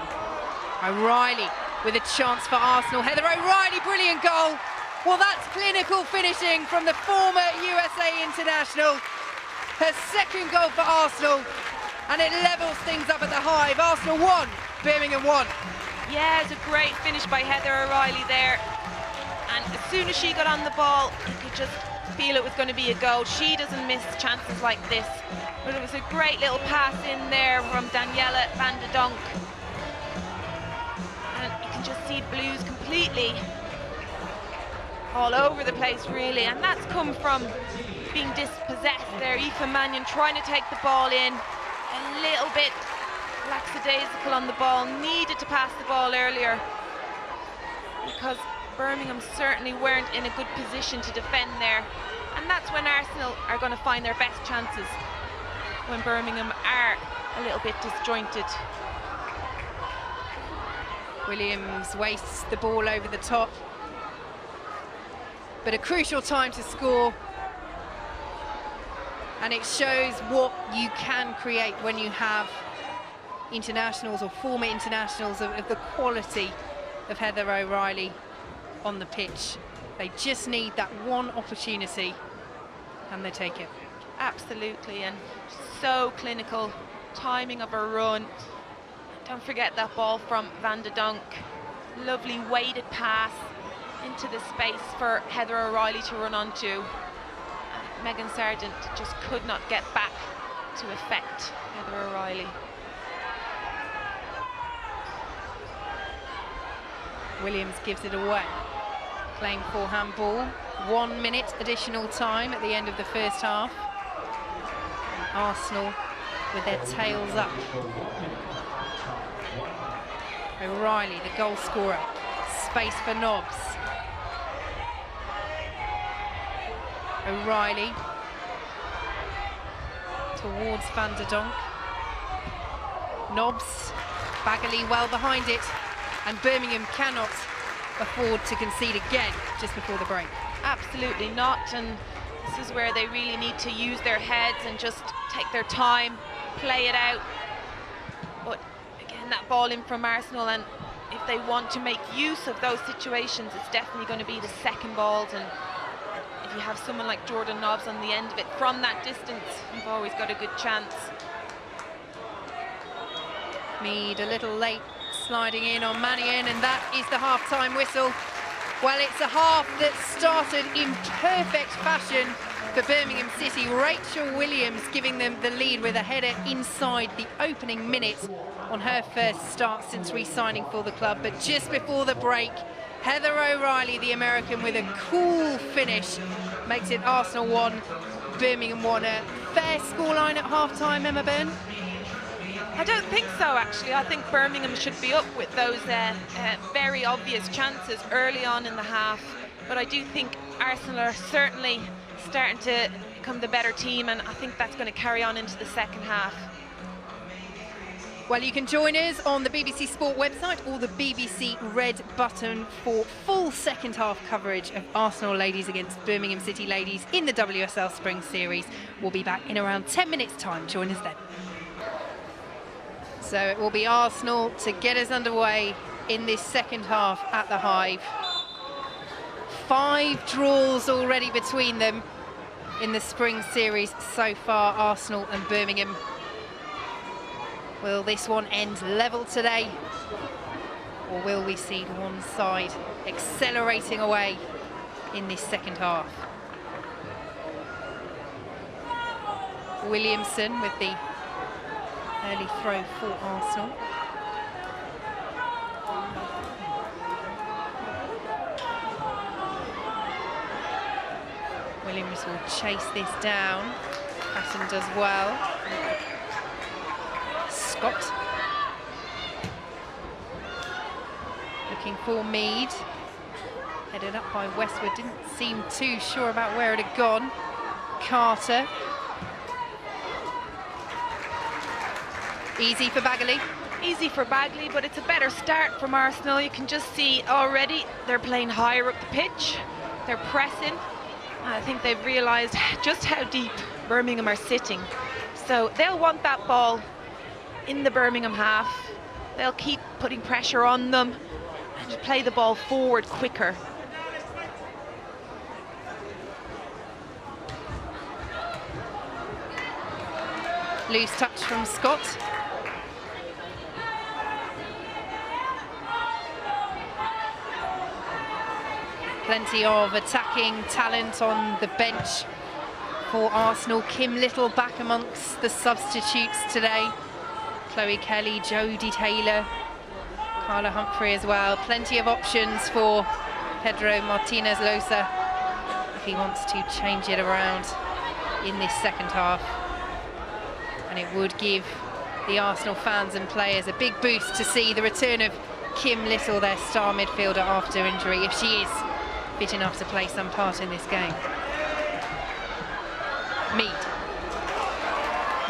O'Reilly with a chance for Arsenal. Heather O'Reilly, brilliant goal. Well, that's clinical finishing from the former USA international. Her second goal for Arsenal, and it levels things up at the Hive. Arsenal 1, Birmingham 1. Yeah, it's a great finish by Heather O'Reilly there. And as soon as she got on the ball, you could just feel it was going to be a goal. She doesn't miss chances like this. But it was a great little pass in there from Daniela Van der Donk. And you can just see Blues completely all over the place, really. And that's come from being dispossessed there. Aoife Mannion trying to take the ball in. A little bit lackadaisical on the ball. Needed to pass the ball earlier, because Birmingham certainly weren't in a good position to defend there. And that's when Arsenal are going to find their best chances, when Birmingham are a little bit disjointed. Williams wastes the ball over the top, but a crucial time to score, and it shows what you can create when you have internationals or former internationals of the quality of Heather O'Reilly on the pitch. They just need that one opportunity and they take it. Absolutely, and so clinical. Timing of a run. Don't forget that ball from Van der Donk. Lovely weighted pass into the space for Heather O'Reilly to run onto. And Megan Sargent just could not get back to affect Heather O'Reilly. Williams gives it away. Playing for handball. 1 minute additional time at the end of the first half. And Arsenal with their tails up. O'Reilly, the goal scorer. Space for Nobbs. O'Reilly towards Van der Donk. Nobbs, Bagley well behind it, and Birmingham cannot afford to concede again just before the break. Absolutely not, and this is where they really need to use their heads and just take their time, play it out. But again, that ball in from Arsenal, and if they want to make use of those situations, it's definitely going to be the second balls, and if you have someone like Jordan Nobbs on the end of it from that distance, you've always got a good chance. Mead a little late sliding in on Mannion, and that is the half-time whistle. Well, it's a half that started in perfect fashion for Birmingham City. Rachel Williams giving them the lead with a header inside the opening minute on her first start since re-signing for the club. But just before the break, Heather O'Reilly, the American, with a cool finish, makes it Arsenal 1, Birmingham 1. A fair scoreline at half-time, Emma Byrne? I don't think so, actually. I think Birmingham should be up with those very obvious chances early on in the half. But I do think Arsenal are certainly starting to become the better team, and I think that's going to carry on into the second half. Well, you can join us on the BBC Sport website or the BBC Red button for full second half coverage of Arsenal ladies against Birmingham City ladies in the WSL Spring Series. We'll be back in around 10 minutes' time. Join us then. So it will be Arsenal to get us underway in this second half at the Hive. 5 draws already between them in the Spring Series so far, Arsenal and Birmingham. Will this one end level today, or will we see one side accelerating away in this second half? Williamson with the early throw for Arsenal. Williams will chase this down. Patton does well. Scott looking for Mead. Headed up by Westwood, didn't seem too sure about where it had gone. Carter. Easy for Bagley. Easy for Bagley, but it's a better start from Arsenal. You can just see already they're playing higher up the pitch. They're pressing. I think they've realised just how deep Birmingham are sitting. So they'll want that ball in the Birmingham half. They'll keep putting pressure on them and play the ball forward quicker. Loose touch from Scott. Plenty of attacking talent on the bench for Arsenal. Kim Little back amongst the substitutes today. Chloe Kelly, Jodie Taylor, Carla Humphrey as well. Plenty of options for Pedro Martinez Losa if he wants to change it around in this second half. And it would give the Arsenal fans and players a big boost to see the return of Kim Little, their star midfielder, after injury, if she is fit enough to play some part in this game. Mead.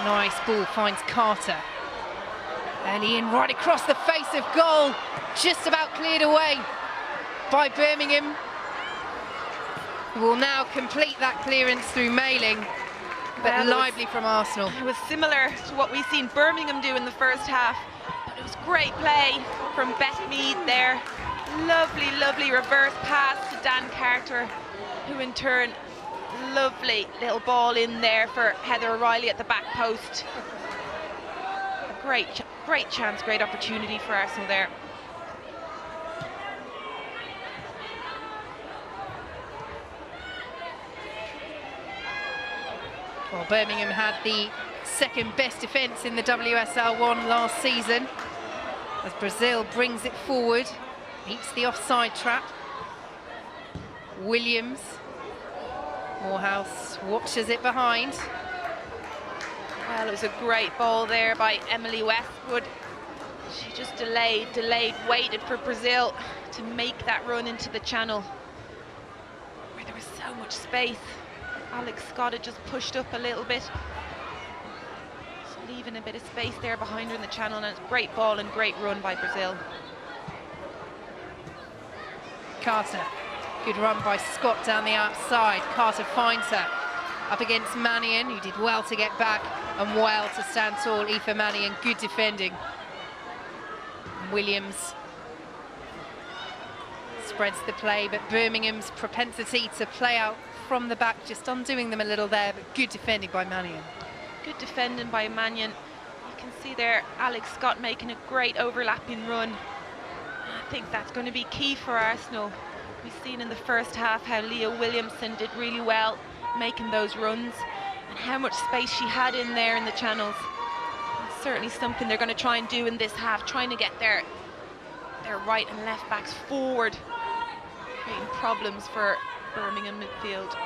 Nice ball, finds Carter. Early in, right across the face of goal. Just about cleared away by Birmingham, who will now complete that clearance through Mailing, but lively from Arsenal. It was similar to what we've seen Birmingham do in the first half, but it was great play from Beth Mead there. Lovely, lovely reverse pass to Dan Carter, who in turn, lovely little ball in there for Heather O'Reilly at the back post. A great chance, great opportunity for Arsenal there. Well, Birmingham had the second best defence in the WSL 1 last season, as Brazil brings it forward. Beats the offside trap. Williams. Morehouse watches it behind. Well, it was a great ball there by Emily Westwood. She just delayed, waited for Brazil to make that run into the channel where there was so much space. Alex Scott had just pushed up a little bit, just leaving a bit of space there behind her in the channel, and it's a great ball and great run by Brazil. Carter, good run by Scott down the outside. Carter finds her up against Mannion, who did well to get back and well to stand tall. Aoife Mannion, good defending. Williams spreads the play, but Birmingham's propensity to play out from the back just undoing them a little there, but good defending by Mannion. Good defending by Mannion. You can see there Alex Scott making a great overlapping run. I think that's going to be key for Arsenal. We've seen in the first half how Leah Williamson did really well making those runs, and how much space she had in there in the channels. It's certainly something they're going to try and do in this half, trying to get their right and left backs forward, creating problems for Birmingham midfield.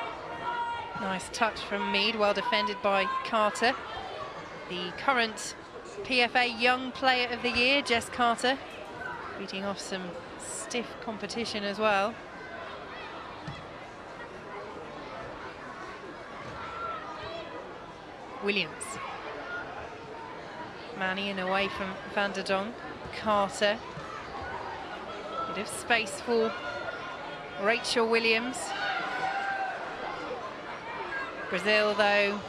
Nice touch from Mead, well defended by Carter. The current PFA Young Player of the Year, Jess Carter, beating off some stiff competition as well. Williams. Mannion away from Van der Donk. Carter. Bit of space for Rachel Williams. Brazil, though,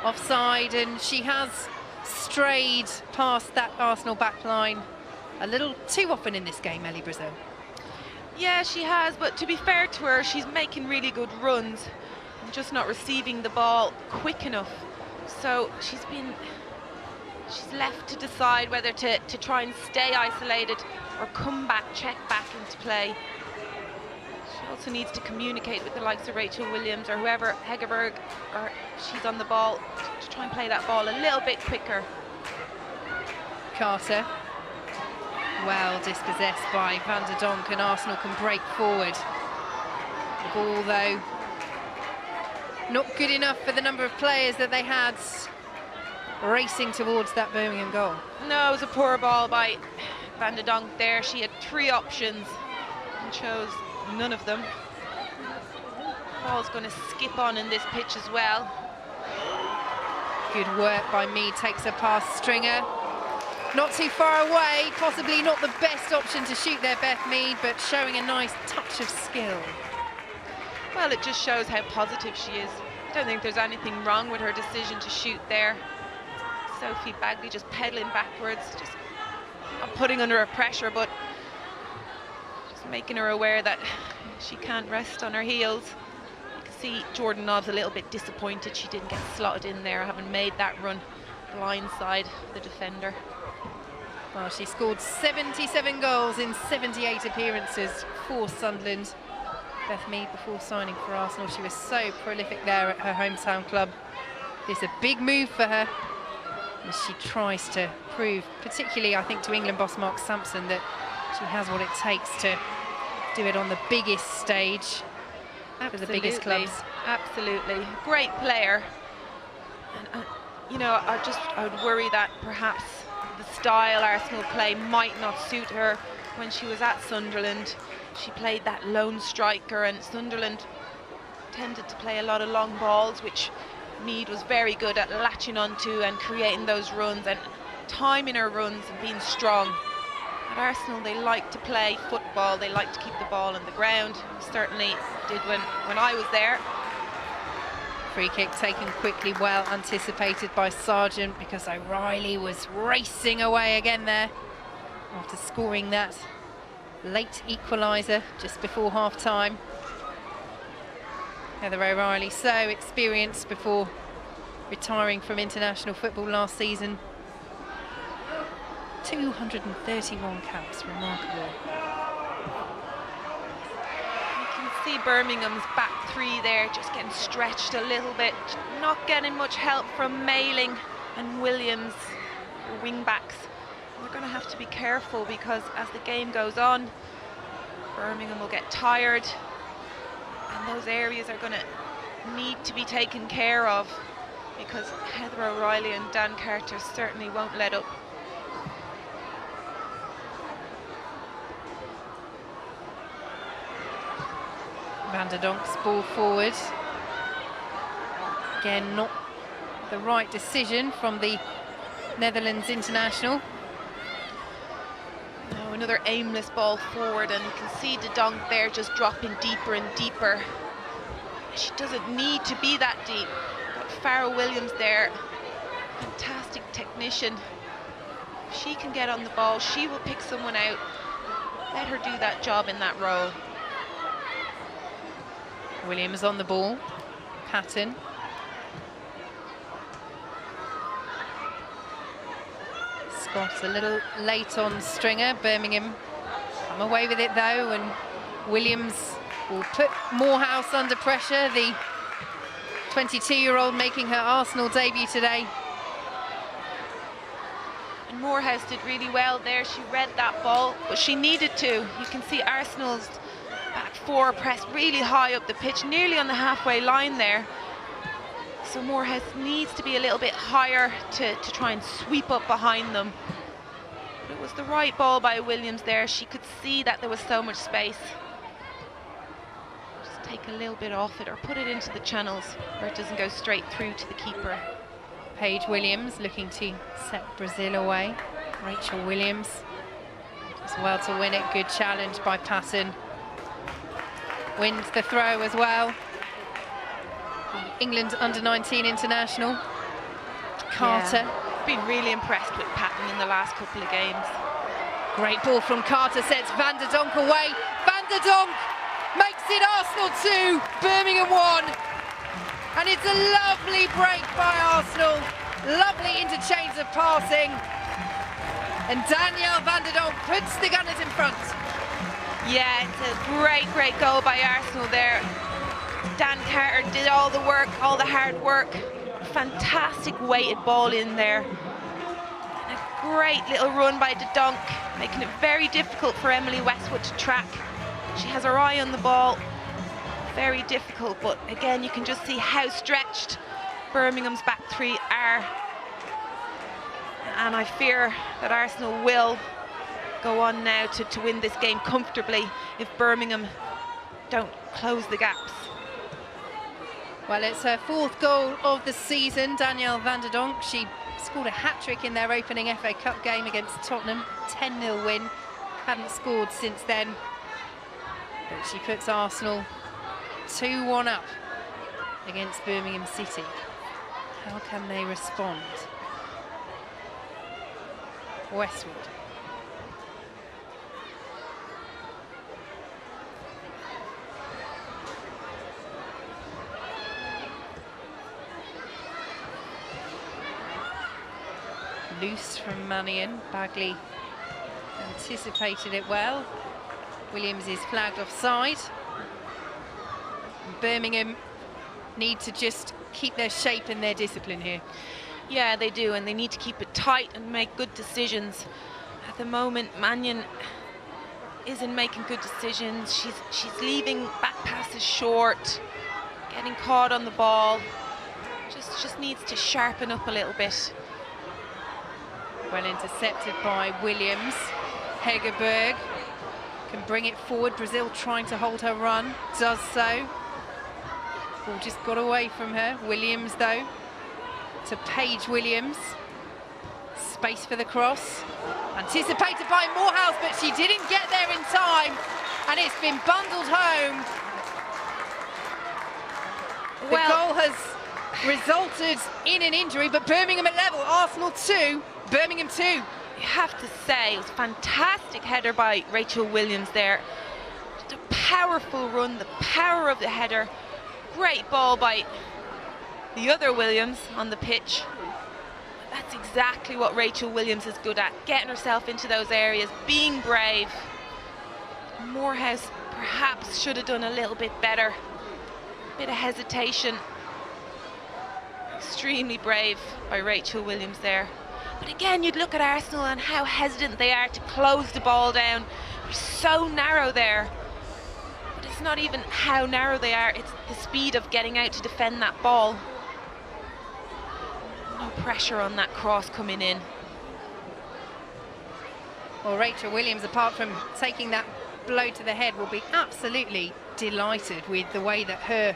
offside, and she has strayed past that Arsenal back line a little too often in this game, Ellie Brazil. Yeah, she has, but to be fair to her, she's making really good runs and just not receiving the ball quick enough. So she's left to decide whether to try and stay isolated or come back, check back into play. She also needs to communicate with the likes of Rachel Williams or whoever, Hegerberg, or she's on the ball, to try and play that ball a little bit quicker. Carter, well dispossessed by Van der Donk, and Arsenal can break forward. The ball, though, not good enough for the number of players that they had racing towards that Birmingham goal. No, it was a poor ball by Van der Donk there. She had 3 options and chose none of them. Ball's going to skip on in this pitch as well. Good work by Mead, takes a past Stringer. Not too far away, possibly not the best option to shoot there, Beth Mead, but showing a nice touch of skill. Well, it just shows how positive she is. I don't think there's anything wrong with her decision to shoot there. Sophie Bagley just pedaling backwards, just not putting under her pressure, but just making her aware that she can't rest on her heels. You can see Jordan Nobbs a little bit disappointed she didn't get slotted in there, having made that run blindside the defender. Well, she scored 77 goals in 78 appearances for Sunderland. Beth Mead, before signing for Arsenal, she was so prolific there at her hometown club. It's a big move for her as she tries to prove, particularly I think to England boss Mark Sampson, that she has what it takes to do it on the biggest stage for the biggest clubs. Absolutely, great player. And you know, I would worry that perhaps the style Arsenal play might not suit her. When she was at Sunderland, she played that lone striker, and Sunderland tended to play a lot of long balls, which Mead was very good at latching onto and creating those runs and timing her runs and being strong. At Arsenal, they like to play football, they like to keep the ball on the ground. Certainly did when I was there. Free kick taken quickly, well anticipated by Sargent, because O'Reilly was racing away again there after scoring that late equaliser just before half-time. Heather O'Reilly, so experienced before retiring from international football last season. 231 caps, remarkable. You can see Birmingham's back 3 there just getting stretched a little bit, not getting much help from Mailing and Williams, the wing backs. We're going to have to be careful, because as the game goes on, Birmingham will get tired, and those areas are going to need to be taken care of, because Heather O'Reilly and Dan Carter certainly won't let up. Van der Donk's ball forward. Again, not the right decision from the Netherlands international. Oh, another aimless ball forward, and you can see De Donk there just dropping deeper and deeper. She doesn't need to be that deep. Got Farrell Williams there, fantastic technician. If she can get on the ball, she will pick someone out. Let her do that job in that role. Williams on the ball. Patton. Scott a little late on Stringer. Birmingham come away with it though, and Williams will put Morehouse under pressure. The 22-year-old making her Arsenal debut today. And Morehouse did really well there. She read that ball, but she needed to. You can see Arsenal's back four pressed really high up the pitch, nearly on the halfway line there. So Morehouse needs to be a little bit higher to try and sweep up behind them. But it was the right ball by Williams there. She could see that there was so much space. Just take a little bit off it or put it into the channels where it doesn't go straight through to the keeper. Paige Williams looking to set Brazil away. Rachel Williams as well to win it. Good challenge by Patton. Wins the throw as well. The England under-19 international. Carter. Yeah. Been really impressed with Patton in the last couple of games. Great ball from Carter, sets Van der Donk away. Van der Donk makes it Arsenal 2, Birmingham 1. And it's a lovely break by Arsenal. Lovely interchange of passing. And Danielle Van der Donk puts the Gunners in front. Yeah, it's a great, great goal by Arsenal there. Dan Carter did all the work, all the hard work. Fantastic weighted ball in there. And a great little run by De Donk, making it very difficult for Emily Westwood to track. She has her eye on the ball. Very difficult, but again, you can just see how stretched Birmingham's back three are. And I fear that Arsenal will go on now to win this game comfortably if Birmingham don't close the gaps. Well, it's her fourth goal of the season, Danielle Van der Donk. She scored a hat-trick in their opening FA Cup game against Tottenham, 10-0 win. Hadn't scored since then. But she puts Arsenal 2-1 up against Birmingham City. How can they respond? Westwood. Loose from Mannion. Bagley anticipated it well. Williams is flagged offside. Birmingham need to just keep their shape and their discipline here. Yeah, they do, and they need to keep it tight and make good decisions. At the moment, Mannion isn't making good decisions. She's leaving back passes short, getting caught on the ball. Just needs to sharpen up a little bit. Well intercepted by Williams. Hegerberg can bring it forward. Brazil trying to hold her run, does so. Ball just got away from her. Williams though, to Paige Williams. Space for the cross. Anticipated by Morehouse, but she didn't get there in time. And it's been bundled home. The goal has resulted in an injury, but Birmingham at level. Arsenal 2, Birmingham 2. You have to say, it was a fantastic header by Rachel Williams there. Just a powerful run, the power of the header. Great ball by the other Williams on the pitch. That's exactly what Rachel Williams is good at, getting herself into those areas, being brave. Morehouse perhaps should have done a little bit better. Bit of hesitation. Extremely brave by Rachel Williams there. But again, you'd look at Arsenal and how hesitant they are to close the ball down. They're so narrow there. But it's not even how narrow they are, it's the speed of getting out to defend that ball. No pressure on that cross coming in. Well, Rachel Williams, apart from taking that blow to the head will be absolutely delighted with the way that her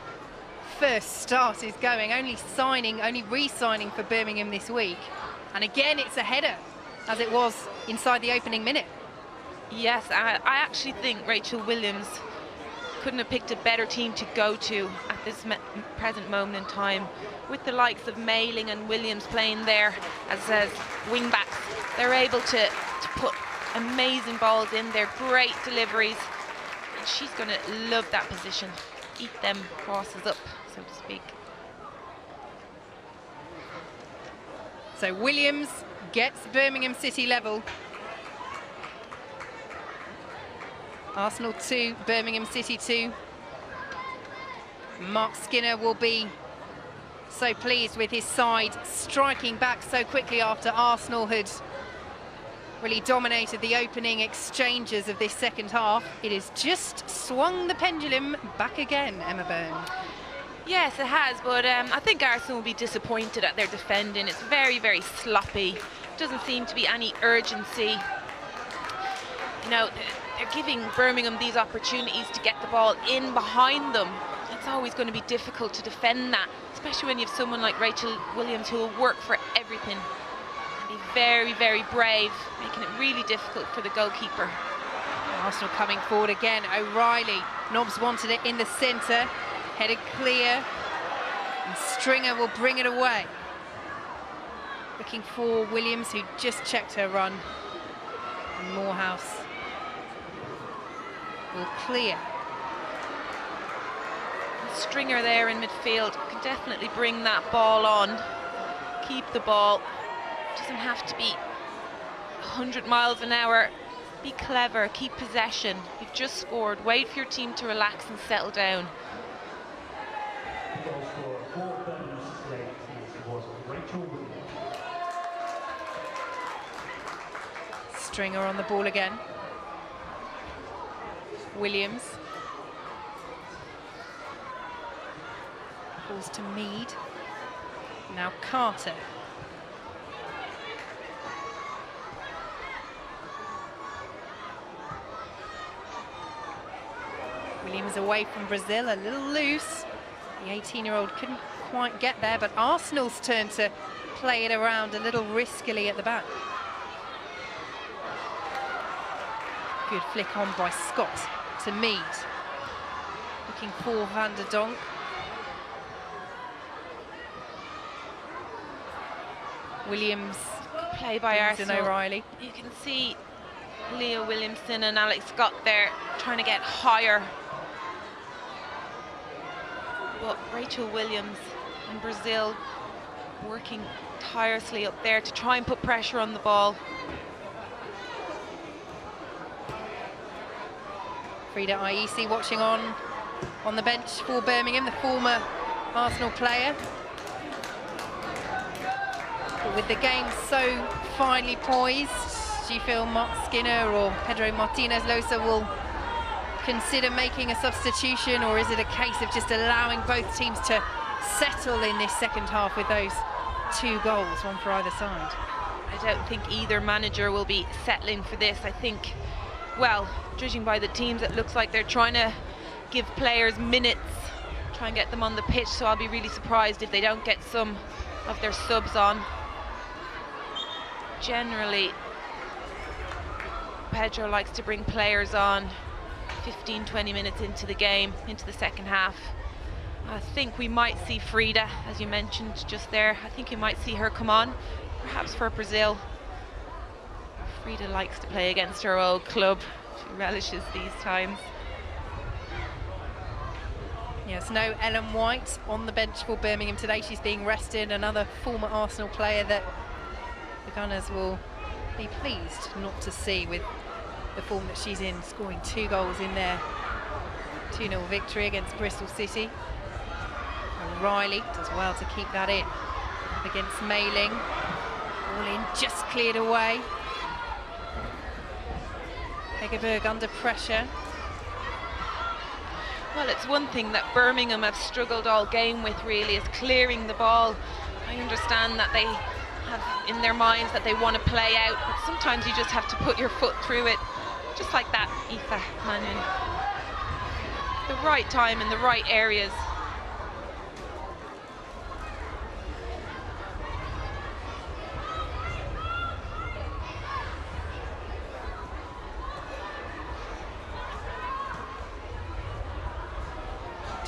first start is going. Only re-signing for Birmingham this week. And again, it's a header, as it was inside the opening minute. Yes, I actually think Rachel Williams couldn't have picked a better team to go to at this present moment in time. With the likes of Mayling and Williams playing there as wing backs, they're able to put amazing balls in there, great deliveries. And she's going to love that position, eat them crosses up, so to speak. So Williams gets Birmingham City level. Arsenal 2, Birmingham City 2. Mark Skinner will be so pleased with his side striking back so quickly after Arsenal had really dominated the opening exchanges of this second half. It has just swung the pendulum back again, Emma Byrne. Yes, it has, but I think Arsenal will be disappointed at their defending. It's very, very sloppy. Doesn't seem to be any urgency. You know, they're giving Birmingham these opportunities to get the ball in behind them. It's always going to be difficult to defend that, especially when you have someone like Rachel Williams who will work for everything and be very, very brave, making it really difficult for the goalkeeper. Arsenal coming forward again. O'Reilly, Nobbs wanted it in the centre, headed clear, and Stringer will bring it away. Looking for Williams, who just checked her run, and Morehouse will clear. Stringer there in midfield can definitely bring that ball on, keep the ball. Doesn't have to be 100 miles an hour. Be clever, keep possession. You've just scored. Wait for your team to relax and settle down. Stringer on the ball again. Williams. Balls to Mead. Now Carter. Williams away from Brazil, a little loose. The 18-year-old couldn't quite get there, but Arsenal's turn to play it around a little riskily at the back. Good flick on by Scott to Mead. Looking for Van der Donk. Williams. Play by Arsenal. O'Reilly. You can see Leah Williamson and Alex Scott there trying to get higher. But Rachel Williams and Brazil working tirelessly up there to try and put pressure on the ball. Frida Aisi watching on the bench for Birmingham, the former Arsenal player. But with the game so finely poised, do you feel Mark Skinner or Pedro Martinez Losa will consider making a substitution, or is it a case of just allowing both teams to settle in this second half with those 2 goals, one for either side? I don't think either manager will be settling for this. I think, well, judging by the teams, it looks like they're trying to give players minutes, try and get them on the pitch, so I'll be really surprised if they don't get some of their subs on. Generally, Pedro likes to bring players on 15-20 minutes into the game, into the second half. I think we might see Frida, as you mentioned just there. I think you might see her come on, perhaps for Brazil. Frida likes to play against her old club. She relishes these times. Yes, no Ellen White on the bench for Birmingham today. She's being rested, another former Arsenal player that the Gunners will be pleased not to see with the form that she's in, scoring 2 goals in their 2-0 victory against Bristol City. O'Reilly does well to keep that in. Up against Mayling. All in, just cleared away. Hegerberg under pressure. Well, it's one thing that Birmingham have struggled all game with, really, is clearing the ball. I understand that they have in their minds that they want to play out, but sometimes you just have to put your foot through it Just like that, Aoife Mannion. The right time in the right areas.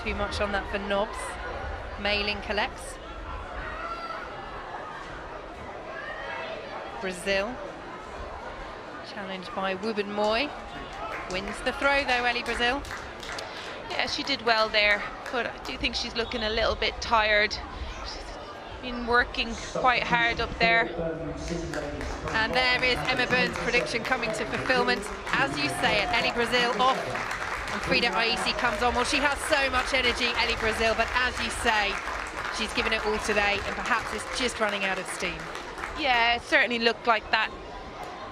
Too much on that for Nobbs. Mailing collects. Brazil. Challenged by Wubben Moy. Wins the throw though, Ellie Brazil. Yeah, she did well there, but I do think she's looking a little bit tired. She's been working quite hard up there. And there is Emma Burns' prediction coming to fulfillment. As you say it, Ellie Brazil off. And Frida Aisi comes on. Well, she has so much energy, Ellie Brazil, but as you say, she's given it all today and perhaps it's just running out of steam. Yeah, it certainly looked like that.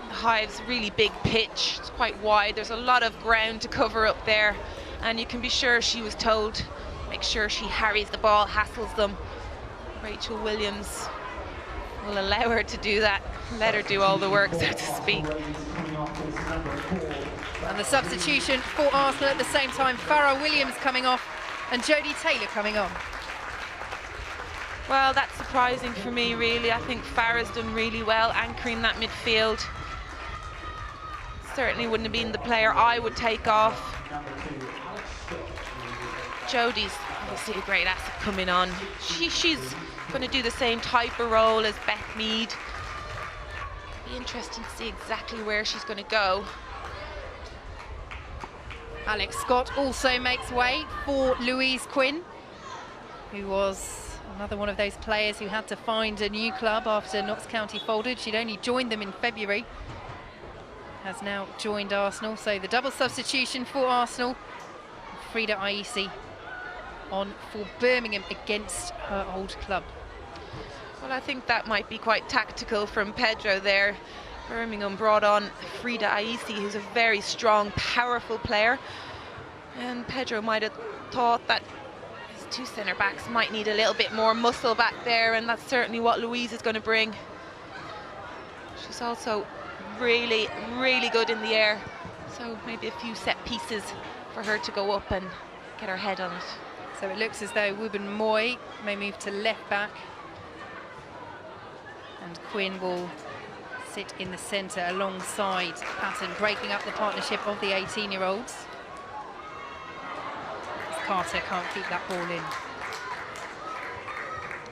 The Hive's really big pitch. It's quite wide. There's a lot of ground to cover up there. And you can be sure she was told, make sure she harries the ball, hassles them. Rachel Williams will allow her to do that. Let her do all the work, so to speak. And the substitution for Arsenal at the same time, Farrah Williams coming off and Jodie Taylor coming on. Well, that's surprising for me, really. I think Farrah's done really well anchoring that midfield. Certainly wouldn't have been the player I would take off. Jodie's obviously a great asset coming on. She's going to do the same type of role as Beth Mead. Be interesting to see exactly where she's going to go. Alex Scott also makes way for Louise Quinn, who was another one of those players who had to find a new club after Notts County folded. She'd only joined them in February. Has now joined Arsenal, so the double substitution for Arsenal. Frida Aisi on for Birmingham against her old club. Well, I think that might be quite tactical from Pedro there. Birmingham brought on Frida Aisi, who's a very strong, powerful player. And Pedro might have thought that his two centre-backs might need a little bit more muscle back there, and that's certainly what Louise is going to bring. She's also really, really good in the air. So maybe a few set pieces for her to go up and get her head on it. So it looks as though Wubben Moy may move to left back. And Quinn will sit in the centre alongside Patton, breaking up the partnership of the 18-year-olds. Carter can't keep that ball in.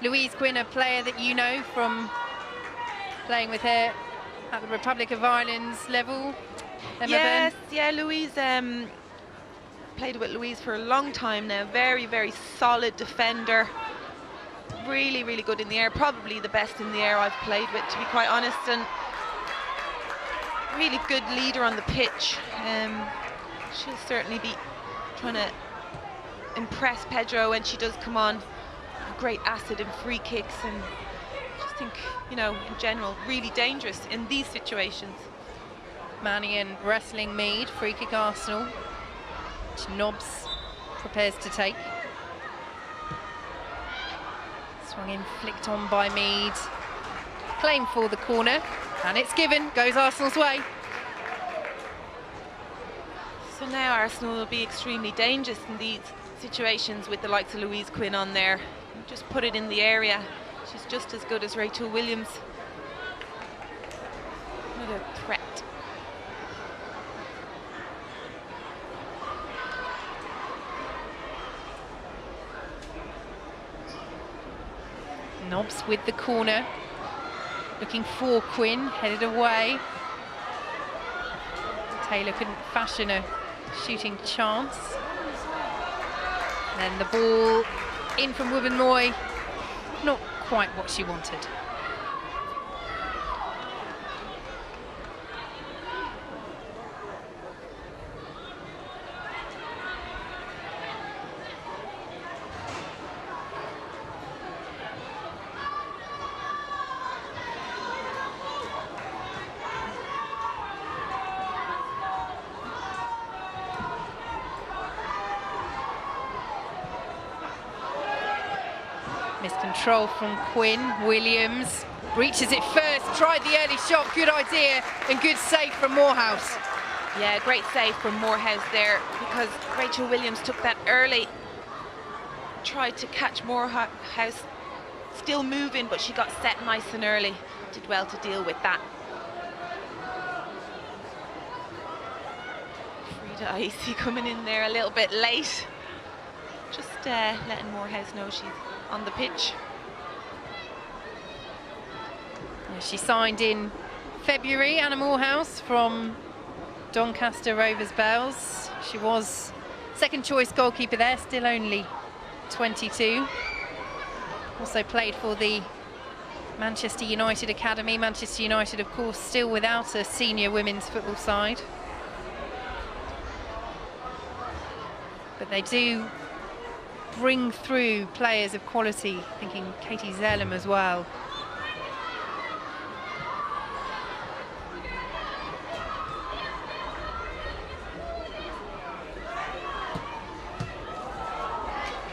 Louise Quinn, a player that you know from playing with her at the Republic of Ireland's level. Emma yes, Byrne. yeah, Louise played with Louise for a long time now. Very, very solid defender. Really, really good in the air. Probably the best in the air I've played with, to be quite honest. And really good leader on the pitch. She'll certainly be trying to impress Pedro when she does come on. A great asset in free kicks, and just think, you know, in general, really dangerous in these situations. Mannion wrestling Mead, free kick Arsenal, which Nobbs prepares to take. Swung in, flicked on by Mead. Claim for the corner, and it's given, goes Arsenal's way. So now Arsenal will be extremely dangerous in these situations with the likes of Louise Quinn on there. Just put it in the area. She's just as good as Rachel Williams. Another threat. Nobbs with the corner, looking for Quinn, headed away. Taylor couldn't fashion a shooting chance. Then the ball in from Wubben Moy, not quite what she wanted. Miscontrol from Quinn. Williams reaches it first, tried the early shot, good idea and good save from Morehouse. Yeah, great save from Morehouse there, because Rachel Williams took that early. Tried to catch Morehouse, still moving, but she got set nice and early. Did well to deal with that. Frida Icy coming in there a little bit late. Just letting Morehouse know she's on the pitch. Yeah, she signed in February, Anna Morehouse, from Doncaster Rovers Bells. She was second choice goalkeeper there, still only 22. Also played for the Manchester United Academy. Manchester United, of course, still without a senior women's football side. But they do bring through players of quality, thinking Katie Zellum as well.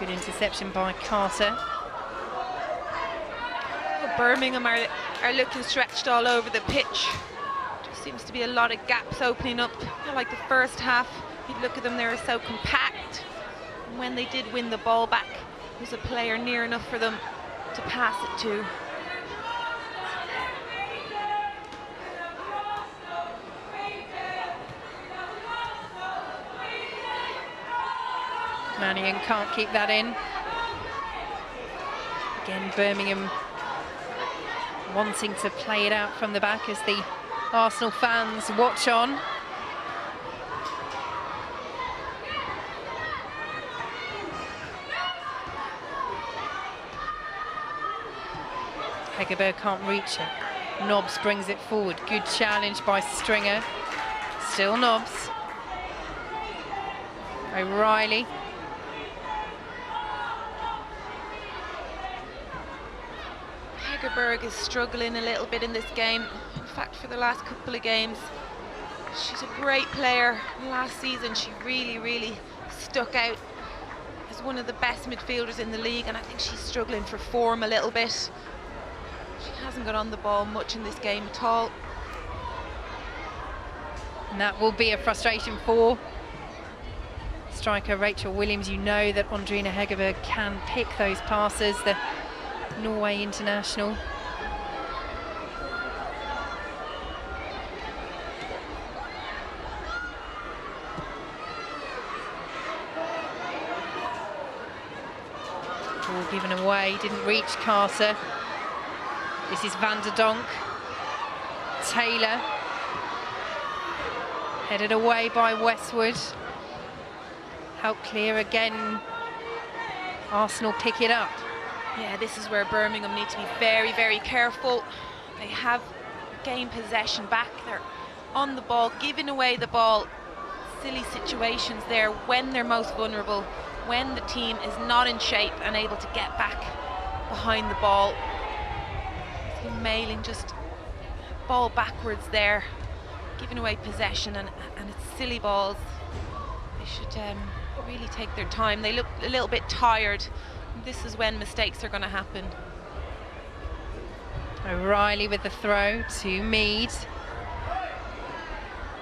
Good interception by Carter. Birmingham are looking stretched all over the pitch. Just seems to be a lot of gaps opening up. Not like the first half, you'd look at them, they were so compact. And when they did win the ball back, there was a player near enough for them to pass it to. Mannion can't keep that in. Again, Birmingham wanting to play it out from the back as the Arsenal fans watch on. Hegerberg can't reach it. Nobbs brings it forward. Good challenge by Stringer. Still Nobbs. O'Reilly. Hegerberg is struggling a little bit in this game. In fact, for the last couple of games, she's a great player. Last season, she really stuck out as one of the best midfielders in the league, and I think she's struggling for form a little bit. She hasn't got on the ball much in this game at all. And that will be a frustration for striker Rachel Williams. You know that Andrina Hegerberg can pick those passes. The Norway international. Ball given away, didn't reach Carter. This is Van der Donk. Taylor. Headed away by Westwood. Help clear again. Arsenal pick it up. Yeah, this is where Birmingham need to be very careful. They have gained possession back. They're on the ball, giving away the ball. Silly situations there when they're most vulnerable, when the team is not in shape and able to get back behind the ball. See Mailing just ball backwards there, giving away possession, and it's silly balls. They should really take their time. They look a little bit tired. This is when mistakes are going to happen. O'Reilly with the throw to Mead.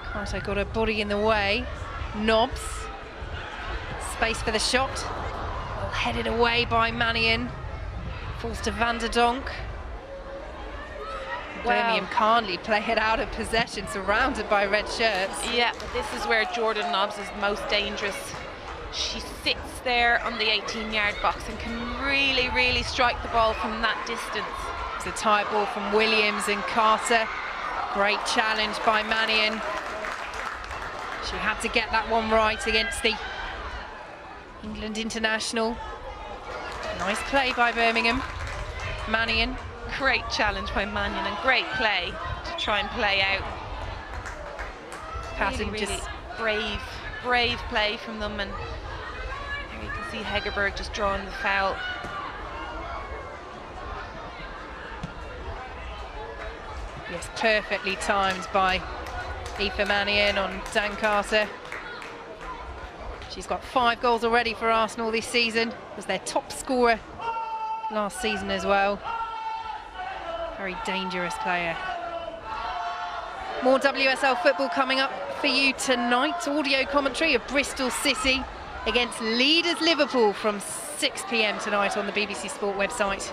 Carter got her body in the way. Nobbs. Space for the shot. Well, headed away by Mannion. Falls to Van der Donk. Birmingham can't play it out of possession, surrounded by red shirts. Yeah, but this is where Jordan Nobbs is most dangerous. She sits there on the 18-yard box and can really strike the ball from that distance. It's a tight ball from Williams and Carter. Great challenge by Mannion. She had to get that one right against the England international. Nice play by Birmingham. Mannion. Great challenge by Mannion and great play to try and play out. Patton really just brave play from them, and there you can see Hegerberg just drawing the foul. Yes, perfectly timed by Aoife Mannion on Dan Carter. She's got 5 goals already for Arsenal this season. Was their top scorer last season as well. Very dangerous player. More WSL football coming up for you tonight. Audio commentary of Bristol City against leaders Liverpool from 6 p.m. tonight on the BBC Sport website.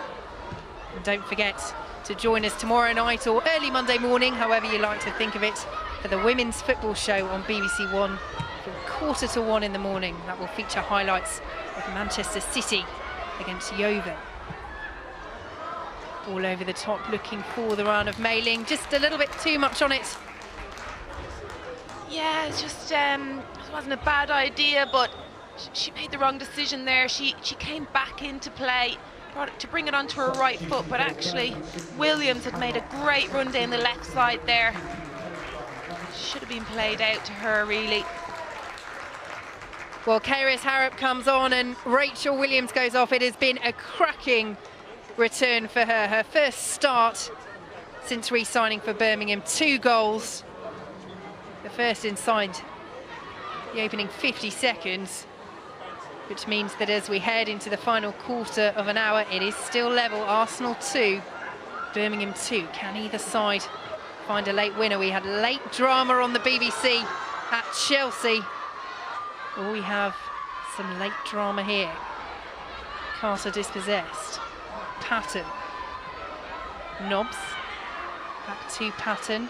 And don't forget to join us tomorrow night or early Monday morning, however you like to think of it, for the women's football show on BBC One from 1:45 in the morning. That will feature highlights of Manchester City against Yeovil. All over the top, looking for the run of Mailing. Just a little bit too much on it. Yeah, it's just it wasn't a bad idea, but she made the wrong decision there. She came back into play to bring it onto her right foot, but actually Williams had made a great run down the left side there. Should have been played out to her, really. Well, Kairis Harrop comes on and Rachel Williams goes off. It has been a cracking return for her. Her first start since re-signing for Birmingham. 2 goals. The first inside the opening 50 seconds, which means that as we head into the final quarter of an hour, it is still level. Arsenal 2, Birmingham 2. Can either side find a late winner? We had late drama on the BBC at Chelsea. Well, we have some late drama here. Carter dispossessed. Patton. Nobbs. Back to Patton.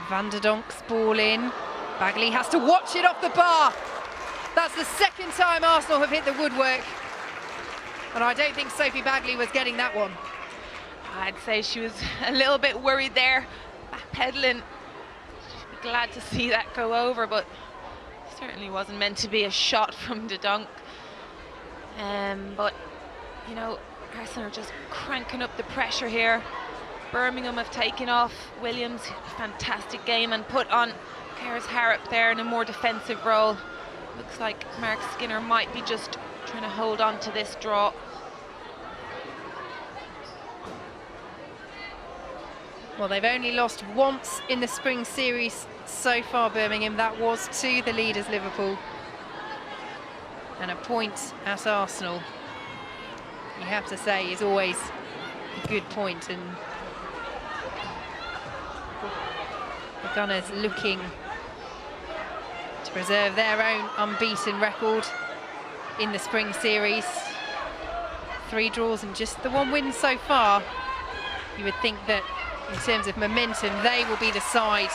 Vanderdonk's ball in. Bagley has to watch it off the bar. That's the second time Arsenal have hit the woodwork. And I don't think Sophie Bagley was getting that one. I'd say she was a little bit worried there, backpedaling. She'd be glad to see that go over, but certainly wasn't meant to be a shot from the dunk. But, you know, Arsenal are just cranking up the pressure here. Birmingham have taken off Williams, fantastic game, and put on Kairis Harrop there in a more defensive role. Looks like Mark Skinner might be just trying to hold on to this draw. Well, they've only lost once in the Spring Series so far, Birmingham. That was to the leaders, Liverpool. And a point at Arsenal, you have to say, is always a good point. And the Gunners looking to preserve their own unbeaten record in the Spring Series. 3 draws and just the 1 win so far. You would think that in terms of momentum, they will be the side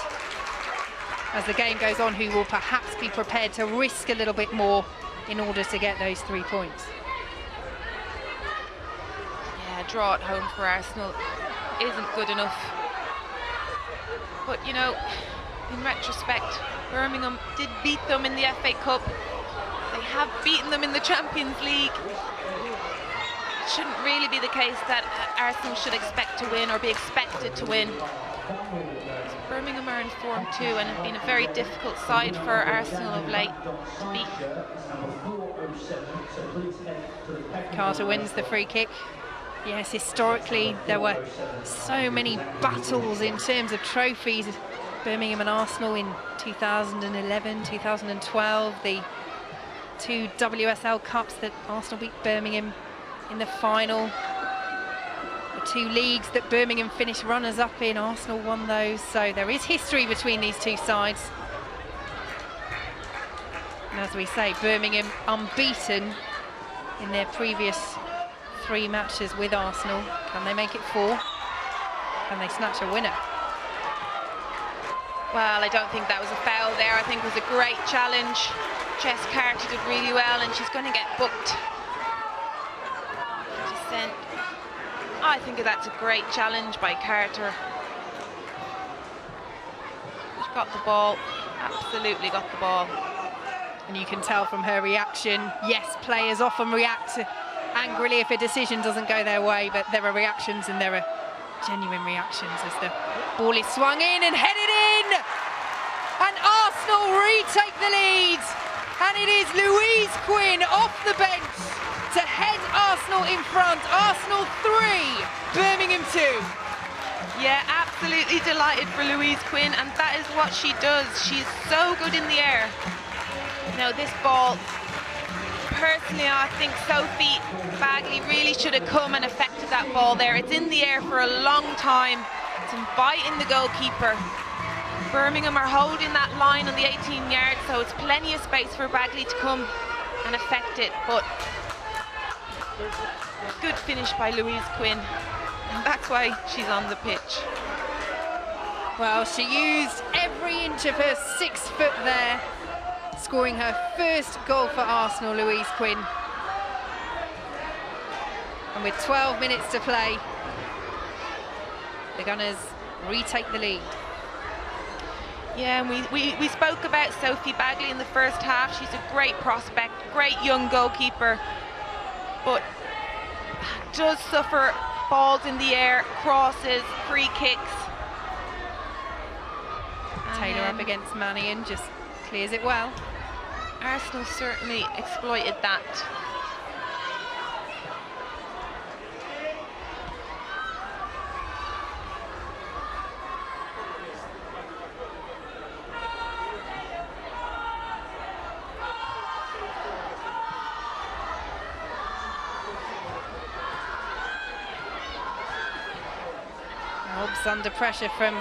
as the game goes on who will perhaps be prepared to risk a little bit more in order to get those 3 points. Yeah, draw at home for Arsenal isn't good enough. But, you know, in retrospect, Birmingham did beat them in the FA Cup. They have beaten them in the Champions League. It shouldn't really be the case that Arsenal should expect to win or be expected to win. Birmingham are in form too and have been a very difficult side for Arsenal of late to beat. Carter wins the free kick. Yes, historically there were so many battles in terms of trophies. Birmingham and Arsenal in 2011, 2012, the 2 WSL Cups that Arsenal beat Birmingham in the final. The 2 leagues that Birmingham finished runners-up in, Arsenal won those. So there is history between these 2 sides. And as we say, Birmingham unbeaten in their previous 3 matches with Arsenal. Can they make it 4? Can they snatch a winner? Well, I don't think that was a foul there. I think it was a great challenge. Jess Carter did really well, and she's going to get booked. I think that's a great challenge by Carter. She got the ball, absolutely got the ball. And you can tell from her reaction, yes, players often react angrily if a decision doesn't go their way, but there are reactions and there are genuine reactions as the ball is swung in and headed in. And Arsenal retake the lead. And it is Louise Quinn off the bench to head Arsenal in front. Arsenal 3, Birmingham 2. Yeah, absolutely delighted for Louise Quinn, and that is what she does. She's so good in the air. Now this ball, personally, I think Sophie Bagley really should have come and affected that ball there. It's in the air for a long time. It's inviting the goalkeeper. Birmingham are holding that line on the 18 yards, so it's plenty of space for Bagley to come and affect it, but good finish by Louise Quinn, and that's why she's on the pitch. Well, she used every inch of her 6 foot there, scoring her first goal for Arsenal, Louise Quinn. And with 12 minutes to play, the Gunners retake the lead. Yeah, and we spoke about Sophie Bagley in the first half. She's a great prospect, great young goalkeeper, but does suffer balls in the air, crosses, free kicks. Taylor up against Mannion, just clears it well. Arsenal certainly exploited that. Hobbs under pressure from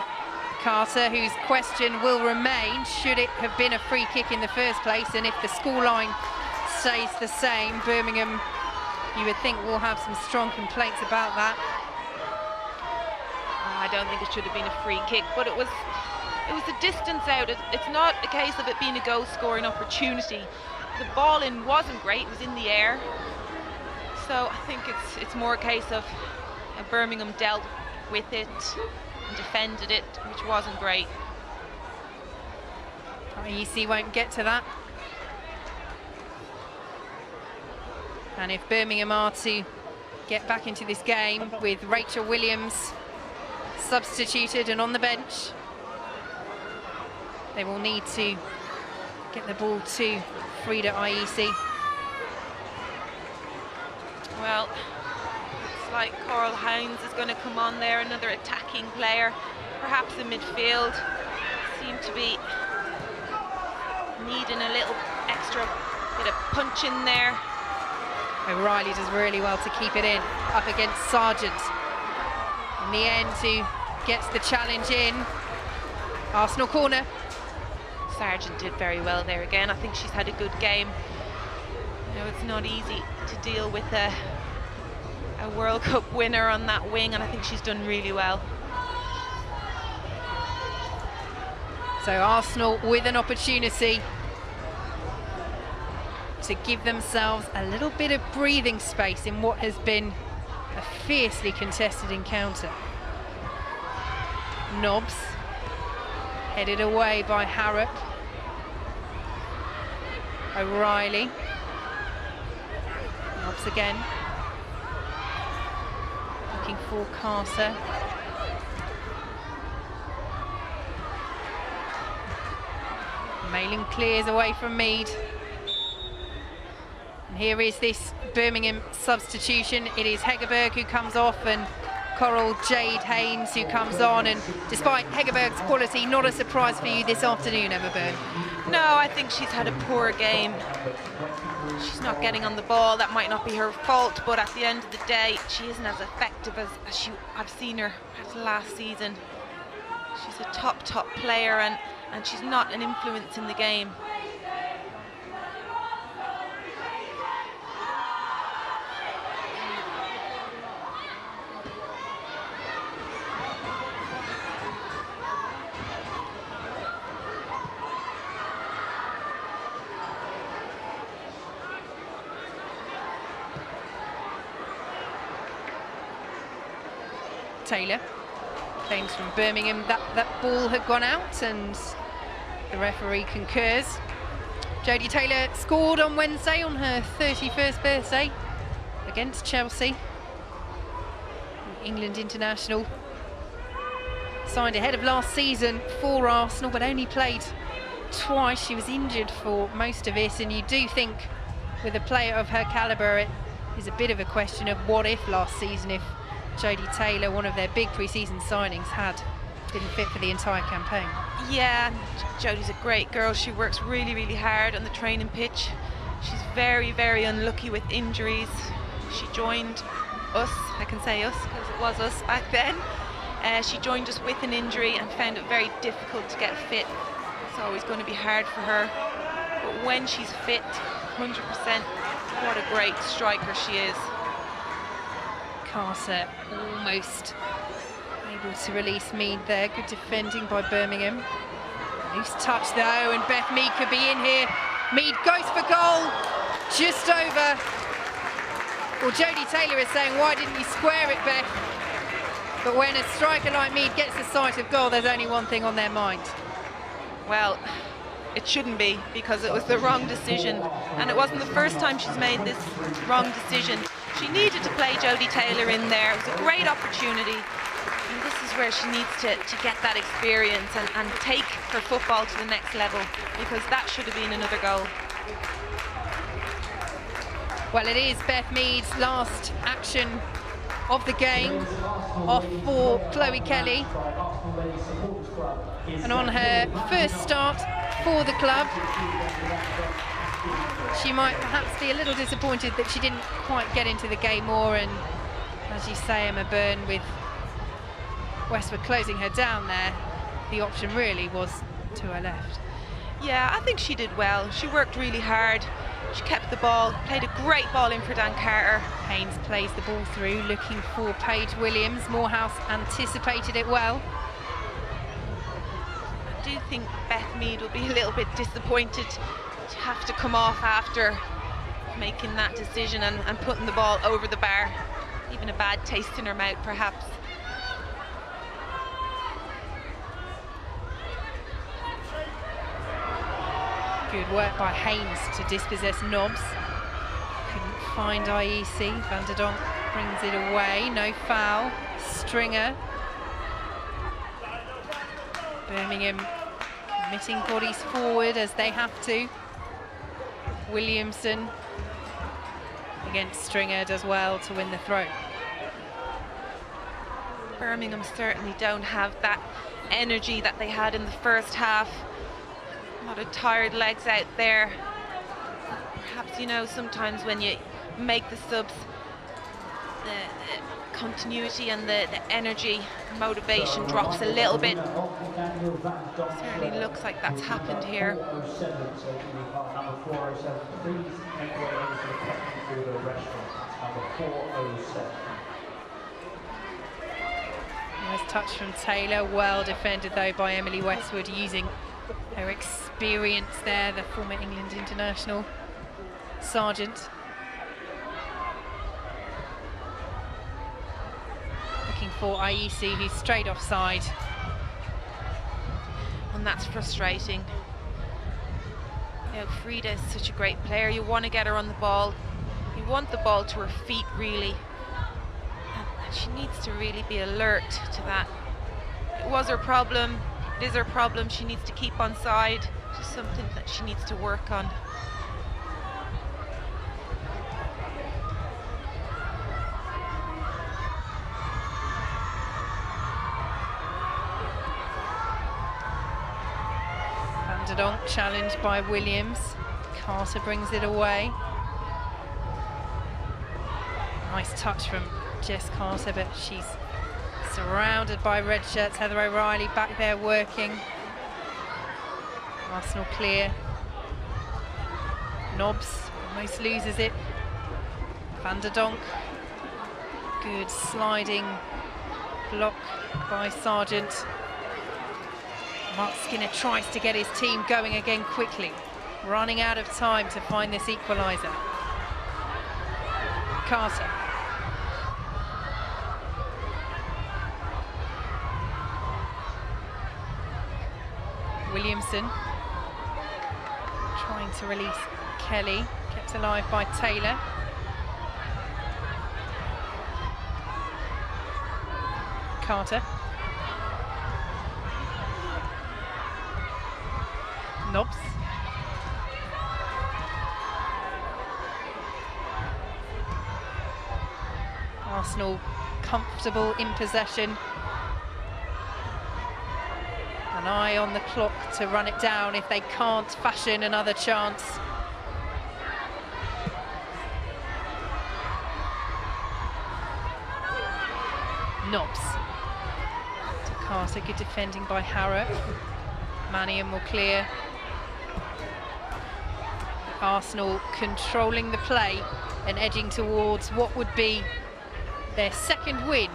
Carter, whose question will remain, should it have been a free kick in the first place? And if the scoreline stays the same, Birmingham, you would think, will have some strong complaints about that. I don't think it should have been a free kick, but it was a distance out. It's not a case of it being a goal scoring opportunity. The ball in wasn't great, it was in the air. So I think it's more a case of Birmingham dealt with it and defended it, which wasn't great. IEC won't get to that. And if Birmingham are to get back into this game with Rachel Williams substituted and on the bench, they will need to get the ball to Frida IEC. Well, looks like Coral Hines is going to come on there, another attacking player, perhaps in midfield. Seem to be needing a little extra bit of punch in there. O'Reilly does really well to keep it in, up against Sargent. In the end, who gets the challenge in. Arsenal corner. Sargent did very well there again. I think she's had a good game. You know, it's not easy to deal with a World Cup winner on that wing, and I think she's done really well. So Arsenal with an opportunity to give themselves a little bit of breathing space in what has been a fiercely contested encounter. Nobbs, headed away by Harrop. O'Reilly. Nobbs again. Looking for Carter. Malin clears away from Mead. And here is this Birmingham substitution. It is Hegerberg who comes off and Coral Jade Haynes who comes on, and despite Hegerberg's quality, not a surprise for you this afternoon, Emma Byrne. No, I think she's had a poor game. She's not getting on the ball. That might not be her fault, but at the end of the day, she isn't as effective as I've seen her as last season. She's a top player, and she's not an influence in the game. Taylor claims from Birmingham that that ball had gone out, and the referee concurs. Jodie Taylor scored on Wednesday on her 31st birthday against Chelsea. England international, signed ahead of last season for Arsenal, but only played twice. She was injured for most of it, and you do think with a player of her calibre it is a bit of a question of what if last season, if Jodie Taylor, one of their big pre-season signings, didn't fit for the entire campaign. Yeah, Jodie's a great girl. She works really hard on the training pitch. She's very unlucky with injuries. She joined us, I can say us because it was us back then, She joined us with an injury and found it very difficult to get fit. It's always going to be hard for her. But when she's fit, 100%, what a great striker she is. Carter almost able to release Mead there. Good defending by Birmingham. Loose touch though, and Beth Mead could be in here. Mead goes for goal, just over. Well, Jodie Taylor is saying, why didn't you square it, Beth? But when a striker like Mead gets the sight of goal, there's only one thing on their mind. Well, it shouldn't be, because it was the wrong decision. And it wasn't the first time she's made this wrong decision. She needed to play Jodie Taylor in there. It was a great opportunity. And this is where she needs to get that experience and take her football to the next level, because that should have been another goal. Well, it is Beth Mead's last action of the game, off for Chloe Kelly. And on her first start for the club, she might perhaps be a little disappointed that she didn't quite get into the game more. And as you say, Emma Byrne, with Westwood closing her down there, the option really was to her left. Yeah, I think she did well. She worked really hard. She kept the ball, played a great ball in for Dan Carter. Haynes plays the ball through, looking for Paige Williams. Morehouse anticipated it well. I do think Beth Mead will be a little bit disappointed to have to come off after making that decision and putting the ball over the bar. Even a bad taste in her mouth, perhaps. Good work by Haynes to dispossess Nobbs. Couldn't find IEC. Van der Donk brings it away. No foul. Stringer. Birmingham committing bodies forward as they have to. Williamson against Stringer does well to win the throw. Birmingham certainly don't have that energy that they had in the first half. A lot of tired legs out there. Perhaps, you know, sometimes when you make the subs, the continuity and the energy, motivation drops a little bit. Certainly looks like that's happened here. Nice touch from Taylor, well defended though by Emily Westwood, using her experience there, the former England international Sargent. Looking for IEC, who's straight offside. And that's frustrating. You know, Frida is such a great player. You want to get her on the ball. You want the ball to her feet, really. And she needs to really be alert to that. It was her problem. It is her problem. She needs to keep on side. Just something that she needs to work on. Van der Donk challenged by Williams. Carter brings it away. Nice touch from Jess Carter, but she's surrounded by red shirts. Heather O'Reilly back there working. Arsenal clear. Nobbs almost loses it. Van der Donk. Good sliding block by Sargent. Mark Skinner tries to get his team going again quickly. Running out of time to find this equaliser. Carter. Williamson trying to release Kelly, kept alive by Taylor. Carter. Nobbs. Arsenal comfortable in possession. An eye on the clock to run it down if they can't fashion another chance. Nobbs. Carter, good defending by Harrop. Mannion will clear. Arsenal controlling the play and edging towards what would be their second win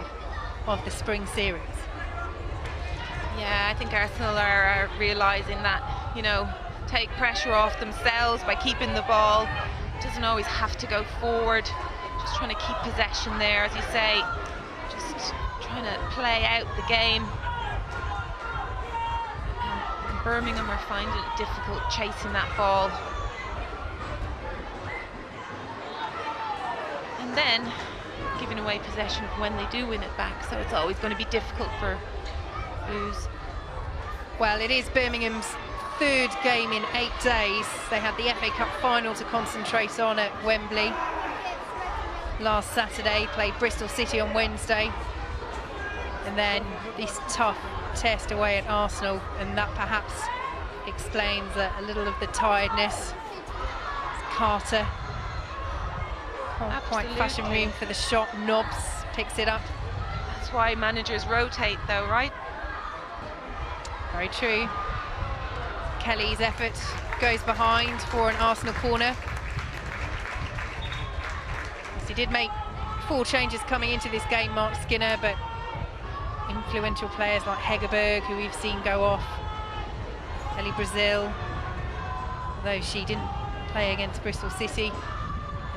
of the Spring Series. Yeah, I think Arsenal are realising that, you know, take pressure off themselves by keeping the ball. It doesn't always have to go forward. Just trying to keep possession there, as you say. Just trying to play out the game. And Birmingham are finding it difficult chasing that ball. And then giving away possession when they do win it back, so it's always going to be difficult for Blues. Well, it is Birmingham's third game in 8 days. They had the FA Cup final to concentrate on at Wembley last Saturday, played Bristol City on Wednesday, and then this tough test away at Arsenal, and that perhaps explains a little of the tiredness. Carter can't quite fashion room for the shot. Nobbs picks it up. That's why managers rotate though, right? Very true. Kelly's effort goes behind for an Arsenal corner. Yes, he did make 4 changes coming into this game, Mark Skinner, but influential players like Hegerberg, who we've seen go off, Ellie Brazil, although she didn't play against Bristol City.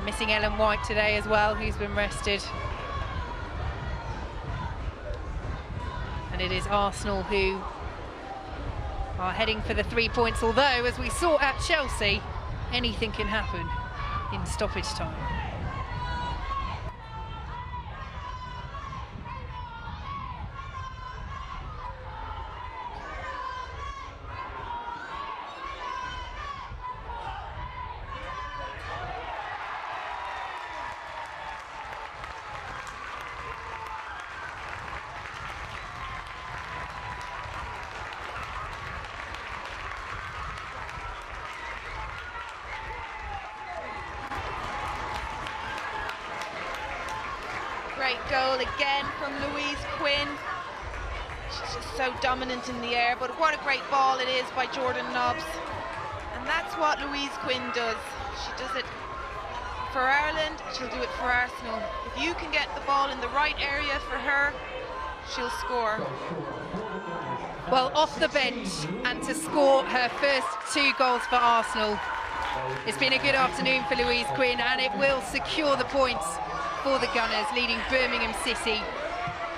Missing Ellen White today as well, who's been rested. And it is Arsenal who are heading for the 3 points, although, as we saw at Chelsea, anything can happen in stoppage time. Great goal again from Louise Quinn. She's just so dominant in the air, but what a great ball it is by Jordan Nobbs. And that's what Louise Quinn does. She does it for Ireland, she'll do it for Arsenal. If you can get the ball in the right area for her, she'll score. Well, off the bench and to score her first 2 goals for Arsenal. It's been a good afternoon for Louise Quinn, and it will secure the points for the Gunners, leading Birmingham City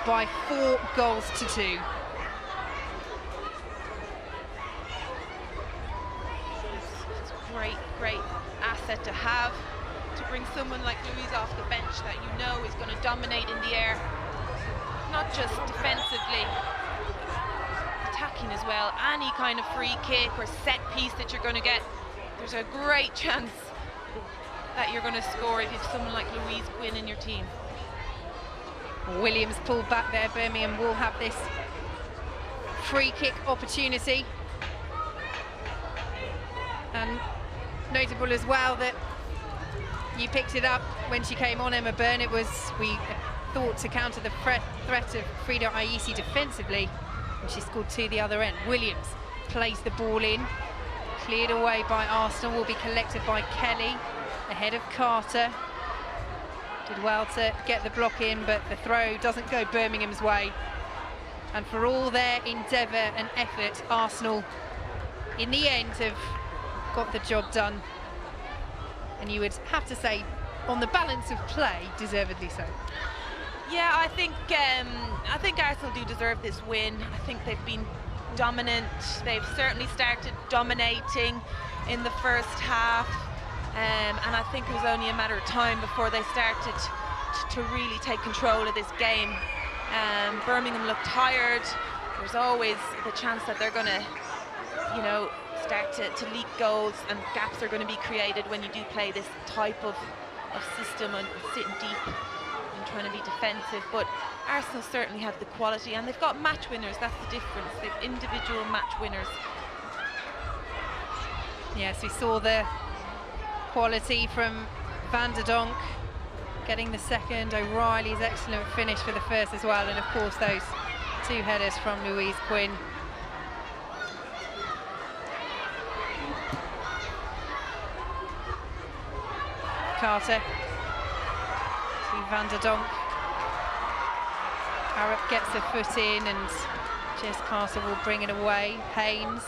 by 4 goals to 2. It's a great asset to have, to bring someone like Louise off the bench that you know is going to dominate in the air, not just defensively, attacking as well. Any kind of free kick or set piece that you're going to get, there's a great chance that you're going to score if you have someone like Louise Quinn in your team. Williams pulled back there. Birmingham will have this free kick opportunity. And notable as well that you picked it up when she came on, Emma Byrne. It was, we thought, to counter the threat of Frida Ayisi defensively, and she scored 2 the other end. Williams plays the ball in, cleared away by Arsenal, will be collected by Kelly ahead of Carter. Did well to get the block in, but the throw doesn't go Birmingham's way. And for all their endeavour and effort, Arsenal in the end have got the job done, and you would have to say, on the balance of play, deservedly so. Yeah, I think Arsenal do deserve this win. I think they've been dominant. They've certainly started dominating in the first half, and I think it was only a matter of time before they started to really take control of this game. Birmingham looked tired. There's always the chance that they're going to, you know, start to leak goals, and gaps are going to be created when you do play this type of system and sitting deep and trying to be defensive. But Arsenal certainly have the quality, and they've got match winners. That's the difference. They've individual match winners. Yes, we saw the quality from Van der Donk getting the second, O'Reilly's excellent finish for the first as well, and of course those 2 headers from Louise Quinn. Carter to Van der Donk. Harrop gets her foot in and Jess Carter will bring it away. Haynes.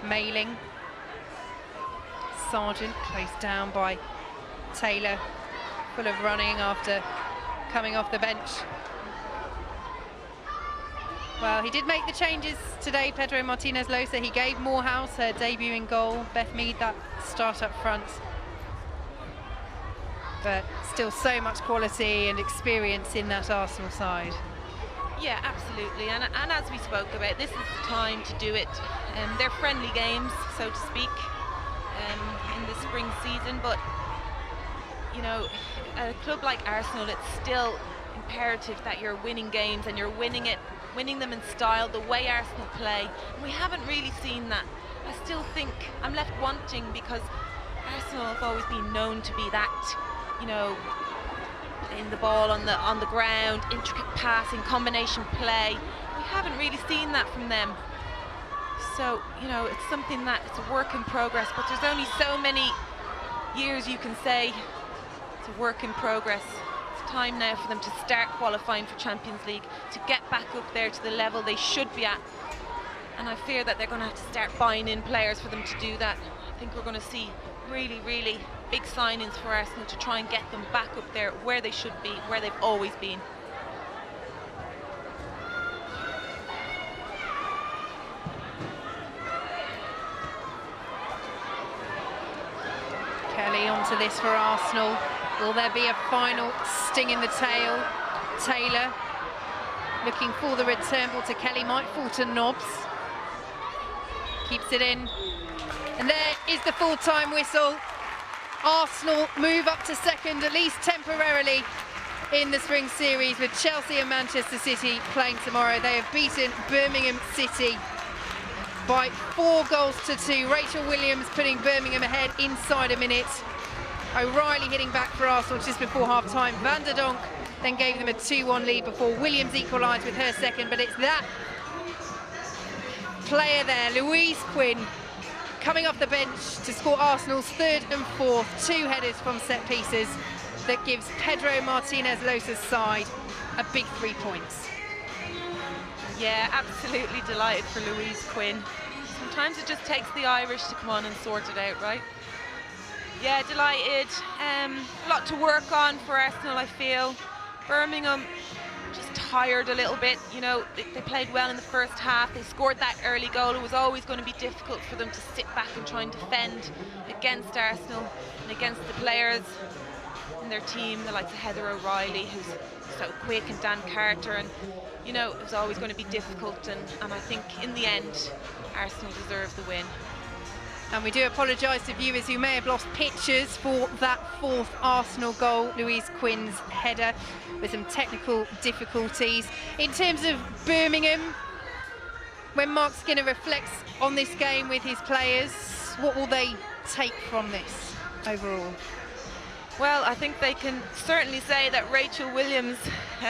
Mailing. Sargent closed down by Taylor, full of running after coming off the bench. Well, he did make the changes today, Pedro Martinez Losa. He gave Morehouse her debut in goal. Beth Mead that start up front. But still so much quality and experience in that Arsenal side. Yeah, absolutely, and as we spoke about, this is the time to do it. They're friendly games, so to speak, in the spring season, but you know, at a club like Arsenal, it's still imperative that you're winning games and you're winning them in style, the way Arsenal play. And we haven't really seen that. I still think I'm left wanting, because Arsenal have always been known to be that, you know, in the ball on the ground, intricate passing, combination play. We haven't really seen that from them. So, you know, it's something that it's a work in progress, but there's only so many years you can say it's a work in progress. It's time now for them to start qualifying for Champions League, to get back up there to the level they should be at. And I fear that they're going to have to start buying in players for them to do that. I think we're going to see really, really big signings for Arsenal to try and get them back up there where they should be, where they've always been. Kelly onto this for Arsenal. Will there be a final sting in the tail? Taylor looking for the return ball to Kelly, might fall to Nobbs. Keeps it in. And there is the full-time whistle. Arsenal move up to second, at least temporarily, in the Spring Series, with Chelsea and Manchester City playing tomorrow. They have beaten Birmingham City by 4-2. Rachel Williams putting Birmingham ahead inside a minute. O'Reilly hitting back for Arsenal just before half-time. Van der Donk then gave them a 2-1 lead before Williams equalised with her second, but it's that player there, Louise Quinn, coming off the bench to score Arsenal's third and fourth, 2 headers from set pieces, that gives Pedro Martinez Losa's side a big 3 points. Yeah, absolutely delighted for Louise Quinn. Sometimes it just takes the Irish to come on and sort it out, right? Yeah, delighted. A lot to work on for Arsenal, I feel. Birmingham just tired a little bit. You know, they played well in the first half. They scored that early goal. It was always going to be difficult for them to sit back and try and defend against Arsenal and against the players in their team, the likes of Heather O'Reilly, who's so quick, and Dan Carter, and you know, it was always going to be difficult, and I think in the end Arsenal deserved the win. And we do apologise to viewers who may have lost pictures for that 4th Arsenal goal, Louise Quinn's header, with some technical difficulties. In terms of Birmingham, when Mark Skinner reflects on this game with his players, what will they take from this overall? Well, I think they can certainly say that Rachel Williams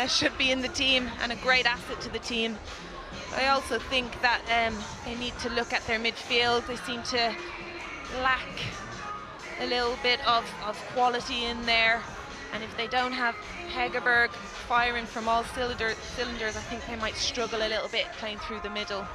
should be in the team and a great asset to the team. I also think that they need to look at their midfield. They seem to lack a little bit of quality in there, and if they don't have Hegerberg firing from all cylinders, I think they might struggle a little bit playing through the middle.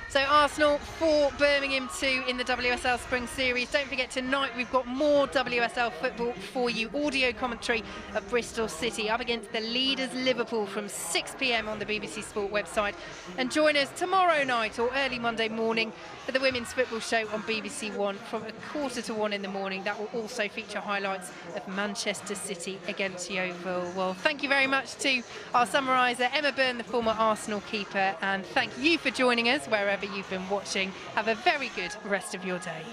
So Arsenal 4, Birmingham 2 in the WSL Spring Series. Don't forget, tonight we've got more WSL football for you. Audio commentary of Bristol City up against the leaders Liverpool from 6 p.m. on the BBC Sport website. And join us tomorrow night or early Monday morning for the Women's Football Show on BBC One from 1:45 in the morning. That will also feature highlights of Manchester City against Yeovil. Well, thank you very much to our summariser, Emma Byrne, the former Arsenal keeper, and thank you for joining us wherever you've been watching. Have a very good rest of your day.